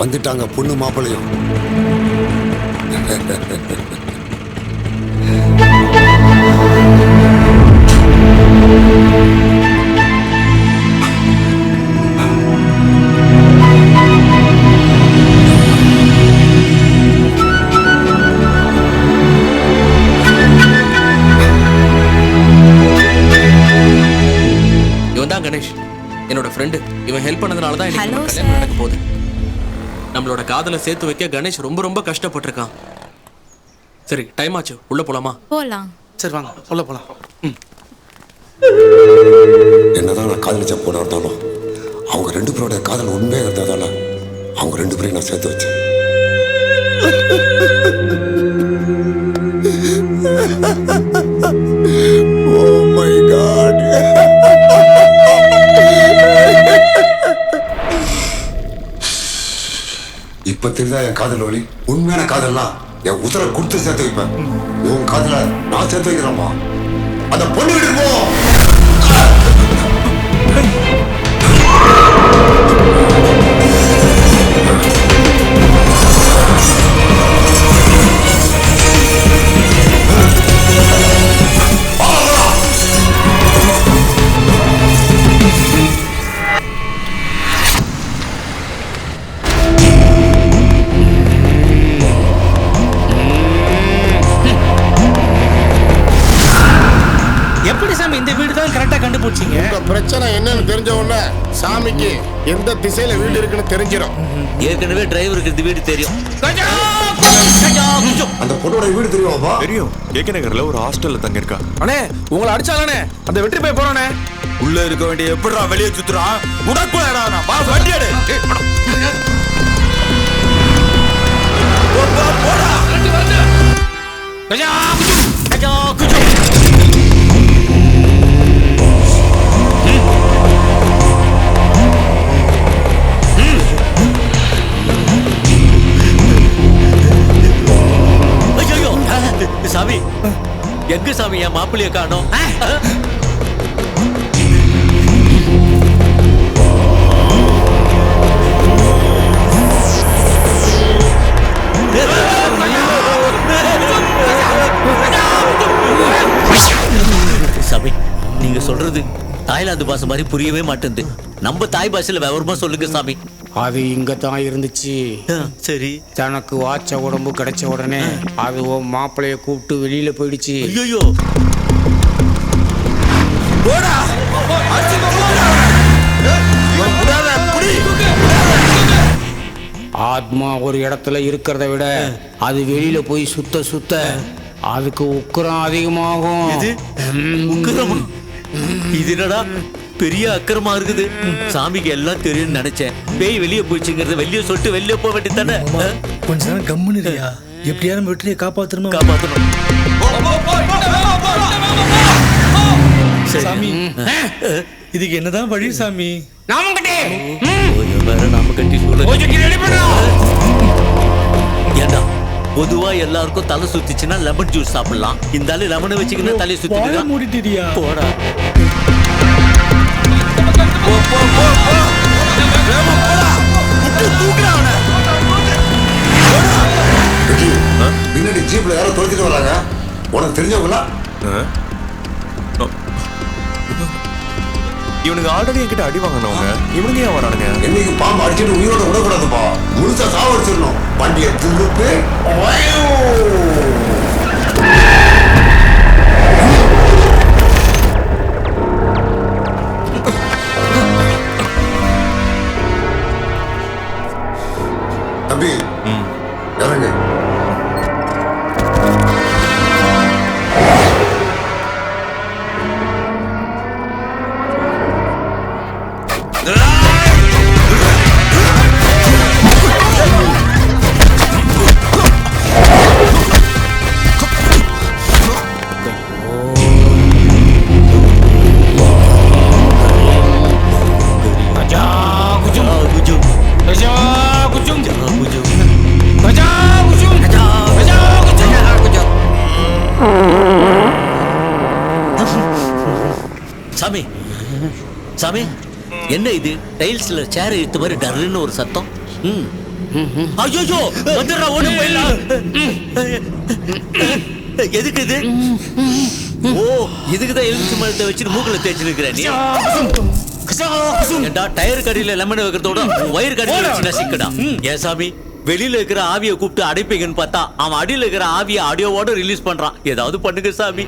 வந்துட்டாங்க பொண்ணு மாப்பிள்ளையும். இவன் தான் கணேஷ், என்னோட ஃப்ரெண்டு. இவன் ஹெல்ப் பண்ணதுனால தான் எனக்கு கல்யாணம் நடக்க போகுது. நம்மளோட காதலை சேர்த்து வைக்க கணேஷ் ரொம்ப ரொம்ப கஷ்டப்பட்டிருக்கான். சரி, டைம் ஆச்சு, உள்ள போலாமா? போலாம். சரி வாங்க, உள்ள போலாம். என்னதான் நான் காதலிச்ச போனா இருந்தாலும் அவங்க 2 பேரோட காதல் உண்மையாக இருந்ததால அவங்க 2 பேரையும் நான் சேர்த்து வச்சேன். Oh my God. இப்ப தெரிஞ்சா என் காதல் வழி உண்மையான காதல்னா என் உத்தர கொடுத்து சேர்த்து வைப்பேன். உன் காதல நான் சேர்த்து வைக்கிறேன்மா. அந்த பொண்ணு வீட்டுக்கு போ. எப்படி சாமி இந்த வீடு தான் கரெக்டா கண்டுபிடிச்சீங்க? உங்க பிரச்சனை என்னன்னு தெரிஞ்ச உடனே சாமிக்கு எந்த திசையில வீடு இருக்குன்னு தெரிஞ்சிடும். ஏற்கனவே டிரைவருக்கு இந்த வீடு தெரியும். அந்த பொண்ணோட வீடு தெரியுமாப்பா? தெரியும். கேகே நகர்ல ஒரு ஹாஸ்டல்ல தங்க இருக்கா. அண்ணே உங்களை அடிச்சாலண்ணே அந்த வெற்றி போய் போறானே. உள்ள இருக்க வேண்டிய எப்படிடா வெளியே சுத்துறான்? உடக்குள்ளடா நான். வா வண்டி எடு. போடா. கஜா குஜு. சாமி எங்க சாமி என் மாப்பிள்ளைய காணோம்? சாமி நீங்க சொல்றது தாய்லாந்து பாஷை மாதிரி புரியவே மாட்டேங்குது. நம்ம தாய் பாஷையில விவரமா சொல்லுங்க சாமி. அது இங்க தான் இருந்துச்சு. சரி. தனக்கு வாச்ச உடம்பு கிடைச்ச உடனே அது உன் மாப்பிளைய கூப்பிட்டு வெளியில போயிடுச்சு. ஐயோ ஆத்மா ஒரு இடத்துல இருக்கிறத விட அது வெளியில போய் சுத்த சுத்த அதுக்கு உக்கிரம் அதிகமாகும். உக்கிரமா? இது என்னடா பெரிய அக்கறமா இருக்குது. சாமிக்கு எல்லாம் தெரியும்னு நினைச்சேன். பேய் வெளியே போயிடுச்சுங்கிறத வெளியே சொல்லிட்டு வெளியே போக வேண்டியதானே. கொஞ்ச நேரம் கம்முன்னு இருக்கியா? எப்படியாரும் வெற்றியை காப்பாற்றணும். சாமி இதுக்கு என்னதான் வழி சாமி? நாம கட்டி ஏண்டா பொதுவா எல்லாருக்கும் தலை சுத்திச்சுன்னா லெமன் ஜூஸ் சாப்பிடலாம். இந்த ஆளு லெமனை வச்சுக்கிட்டு தலையை சுத்தி மூடிட்டியா? போடா. பின்னாடி ஜீப்ல யாரோ தொலைச்சிட்டு வராங்க. உனக்கு தெரிஞ்சவங்களா? இவனுக்கு ஆல்ரெடி என்கிட்ட அடி வாங்கினவங்க. இவனுங்க ஏன் வரானுங்க? என்னைக்கு பாம்பு அடிச்சுட்டு உயிரோட விடக்கூடாதுப்பா. முழுசா சாவடிச்சிடணும். வண்டியை திருப்பி தம்பி இறங்க. சாமி சாமி என்ன இது? டைல்ஸ்ல சேர் இழுத்த மாதிரி டர்ன்னு ஒரு சத்தம். ஐயோ வந்துடுறா ஓடி போயிடலாம். எதுக்கு இது? ஓ இதுக்குதான் எலுமிச்சை மரத்தை வச்சுட்டு மூக்கில் தேய்ச்சிருக்கிற நீ. ஏண்டா டயர் கடியில லெமன் வைக்கிறதோட வயிறு கடியில வச்சு நசிக்கடா. ஏன் சாமி வெளியில இருக்கிற ஆவியை கூப்பிட்டு அடைப்பீங்கன்னு பார்த்தா அவன் அடியில இருக்கிற ஆவியை ஆடியோவோட ரிலீஸ் பண்றான். ஏதாவது பண்ணுங்க சாமி.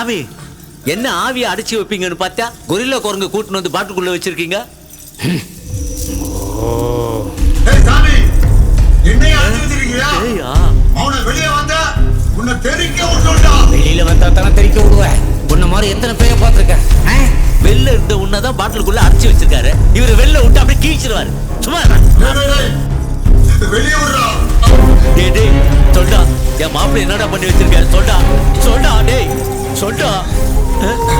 சாமி என்ன ஆவியை அடைச்சி வைப்பீங்கன்னு பார்த்தா கொரில்லா குரங்கு கூட்டின்னு வந்து பாட்டுக்குள்ள வச்சிருக்கீங்க. சாமி என்னைய அடைச்சி வச்சிருக்கீங்களா? அவனை வெளியே வந்தா உன்னை தெரிக்க விட்டுடா. வெளியில வந்தா தானே தெரிக்க விடுவேன். உன்ன மாதிரி எத்தனை பேரை பார்த்திருக்கேன். வெளில இருந்த உன்னதான் பாட்டிலுக்குள்ள அடைச்சி வச்சிருக்காரு. இவர் வெளில விட்டு அப்படியே கீழ்ச்சிருவாரு. சும்மா வெளியே விடுறா. டேய் டேய் சொல்டா, என் மாப்பிள்ளை என்னடா பண்ணி வச்சிருக்காரு சொல்டா சொல்டா டேய் சொல்டா.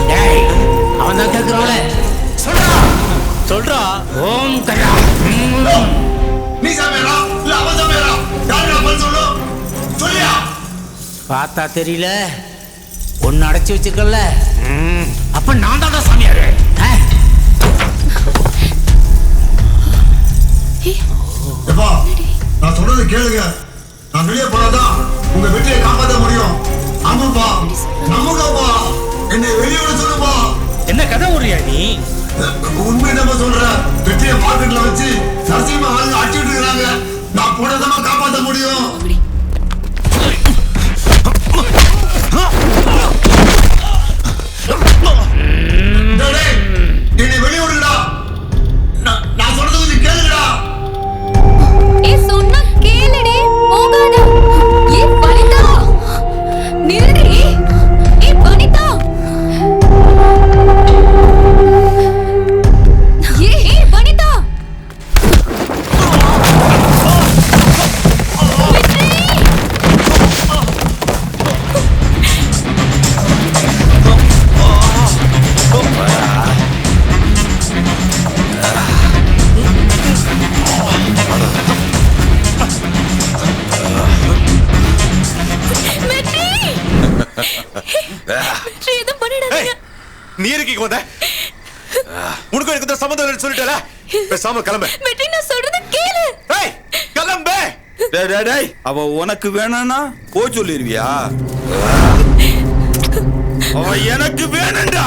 டேய் அவன் தான் கேட்கிறான்ல, சொல்றா சொல்றா. ஓம் கயா நீ சாமியாரா இல்ல அவன் சாமியாரா? யாரா பதில் சொல்லு. சொல்லியா? பார்த்தா தெரியல, ஒன்னு அடைச்சி வச்சிருக்கல. அப்ப நான் தான்டா சாமியாரு. எப்பா நான் சொல்றது கேளுங்க. நான் வெளியே போனாதான் உங்க வெற்றியை காப்பாற்ற முடியும். ஆமாப்பா நம்புங்கப்பா. என்னை வெளியே விட சொல்லுப்பா. என்ன கதை விடுறியா நீ? உண்மை நம்ம சொல்ற வெற்றியை மார்க்கெட்ல வச்சு நரசிம்ம ஆளுங்க அடிச்சுட்டு இருக்காங்க. நான் போனதமா காப்பாற்ற முடியும். என்னை வெளியே விடுங்கடா. நான் சொல்றது கொஞ்சம் கேளுங்கடா. சொன்னா கேளுடி, போகாத. வனிதா நில்லுடி. வனிதா வனிதா நீ இருக்கீங்க வந்த உனக்கு எனக்கு தான் சம்மந்தம் இல்லைன்னு சொல்லிட்டல. பேசாம கிளம்பு. வெற்றி நான் சொல்றது கேளு. ஏய் கிளம்பு. டேய் டேய் டேய் அவ உனக்கு வேணும்னா போய் சொல்லிருவியா? அவ எனக்கு வேணும்டா.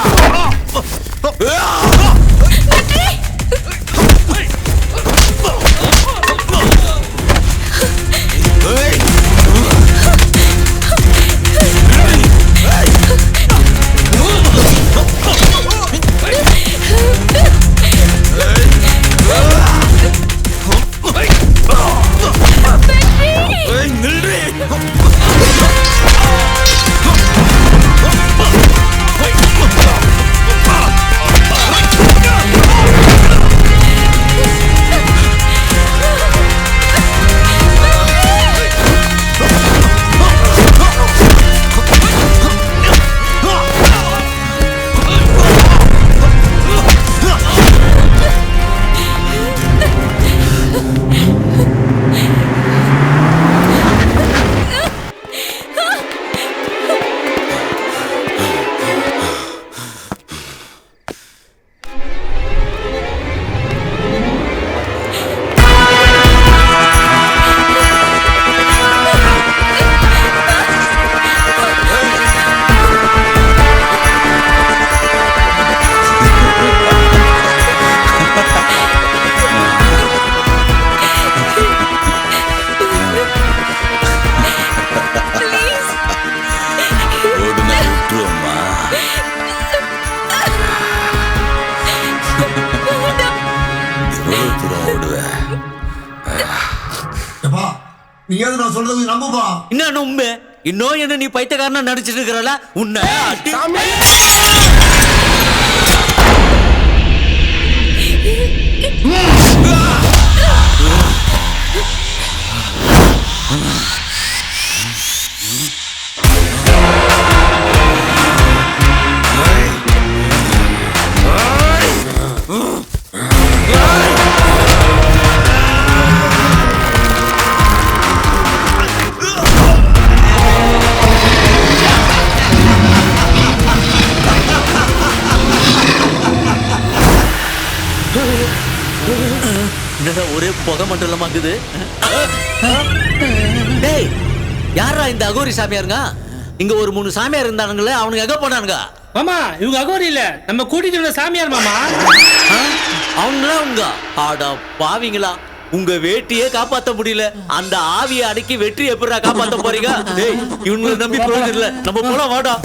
நான் சொல்றது நம்புப்பா. என்ன நம்பு? இன்னும் என்ன நீ பைத்தியக்காரனா நடிச்சிட்டு இருக்கறல? உன்னை ஒரே புகை மண்டலமாக்குது. டேய் யாரா இந்த அகோரி சாமியாருங்க? இங்க ஒரு 3 சாமியார் இருந்தானுங்களே, அவனுக்கு எங்க போனானுங்க? மாமா இவங்க அகோரி இல்ல, நம்ம கூட்டிட்டு வந்த சாமியார் மாமா. அவங்களா உங்க ஆடா பாவிங்களா, உங்க வேட்டியே காப்பாத்த முடியல, அந்த ஆவியை அடக்கி வெற்றி எப்படிடா காப்பாத்த போறீங்க? டேய் இவங்களை நம்பி போறது இல்ல, நம்ம போலாம் வாடா.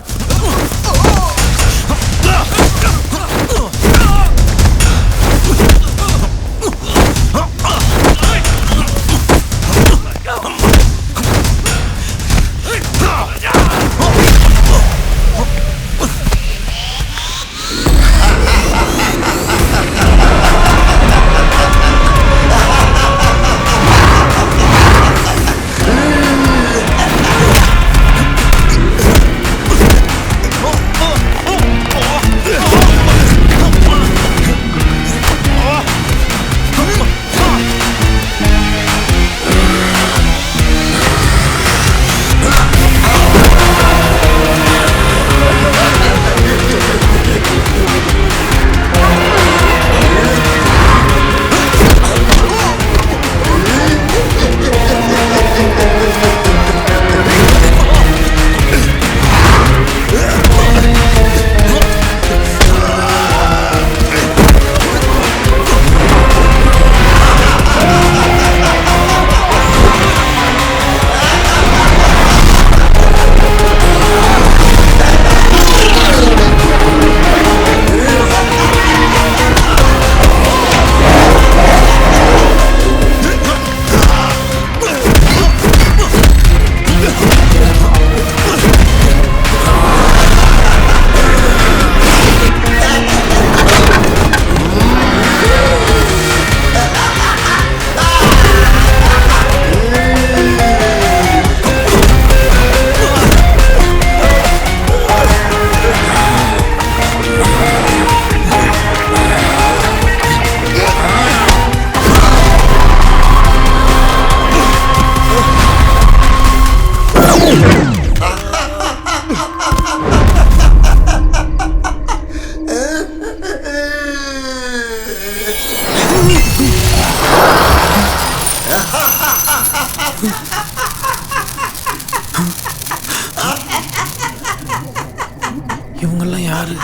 யாரு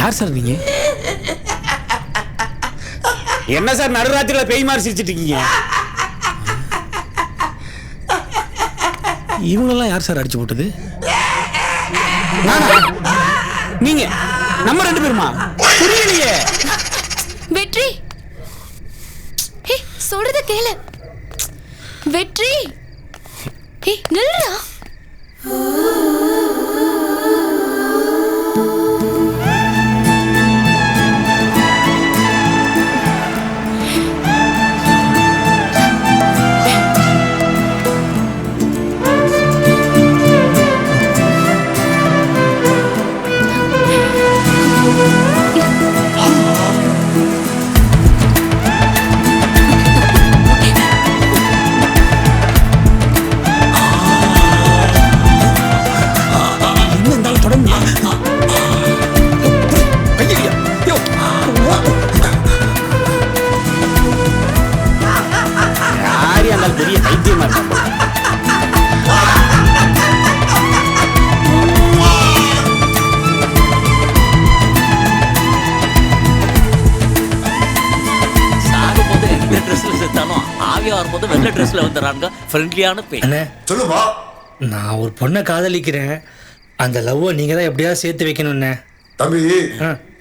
யார் சார் நீங்க? என்ன சார் நடுராத்திரில பேய் மாதிரி சிரிச்சிட்டு இருக்கீங்க? இவங்களெல்லாம் யார் சார் அடிச்சு போட்டது? நீங்க நம்ம 2 பேருமா? புரியலையே. வெற்றி, ஹே சொல்றத கேளு. வெற்றி, ஹே நில்லுடா. பெரிய பைத்தியமா இருக்காங்க. சாகும்போது எந்த ட்ரெஸ்ல செத்தாலும் ஆவியா வரும்போது வெள்ளை ட்ரெஸ்ல வந்துடுறாங்க. ஃப்ரெண்ட்லியான பேய். சொல்லுப்பா. நான் ஒரு பொண்ணை காதலிக்கிறேன். அந்த லவ்வை நீங்க தான் எப்படியாவது சேர்த்து வைக்கணும்னே. தம்பி,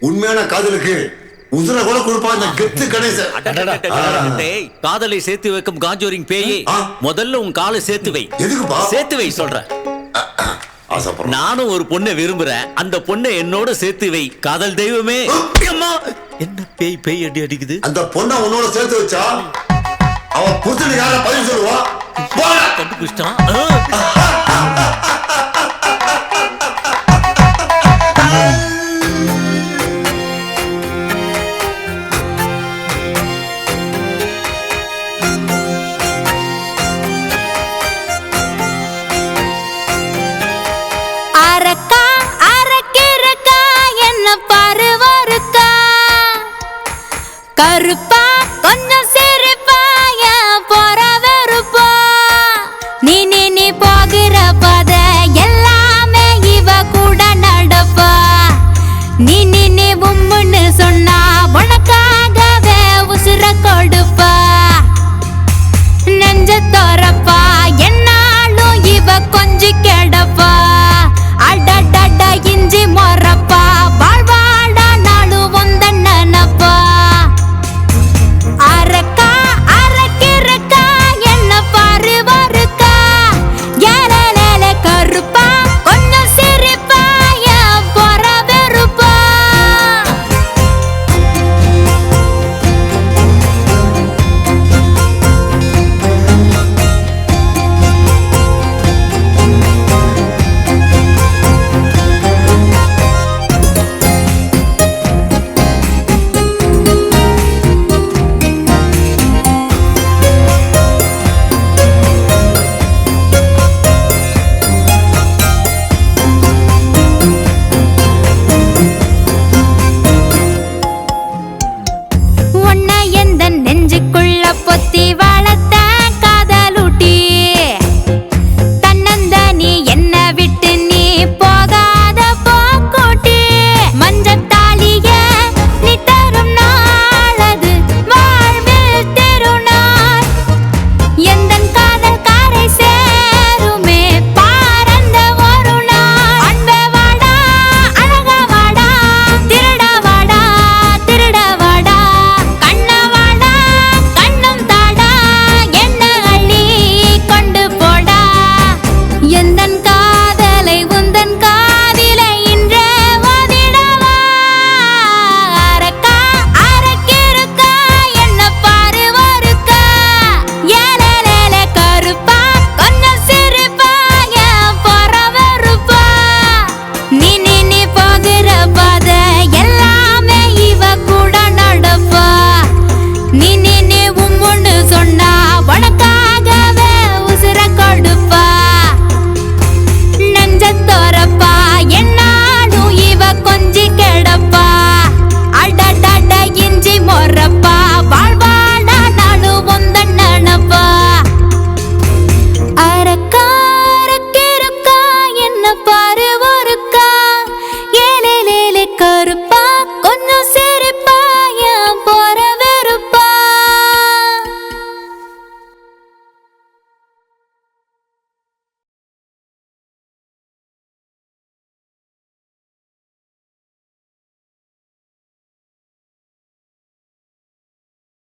உண்மையான காதலுக்கு உசுர கூட கொடுப்பான் இந்த கெத்து கணேசன். டேய், காதலை சேர்த்து வைக்கும் காஞ்சோரிங் பேயே, முதல்ல உன் காலை சேர்த்து வை. எதுக்குப்பா? சேர்த்து வை சொல்றேன். நானும் ஒரு பொண்ணை விரும்புறேன். அந்த பொண்ணை என்னோட சேர்த்து வை. காதல் தெய்வமே. அம்மா, என்ன பேய் பேய் அடி அடிக்குது? அந்த பொண்ணை உன்னோட சேர்த்து வச்சா அவ புருஷன் யார பதில் சொல்லுவா? கண்டுபிடிச்சிட்டான். அரக்கா அரக்கிரக்கா என்ன பருவருக்கா கருப்பா கொஞ்சம் சிரிப்பா என் பொறவருப்பா நீ போகிற பத எல்லாமே இவ கூட நடப்பா நீ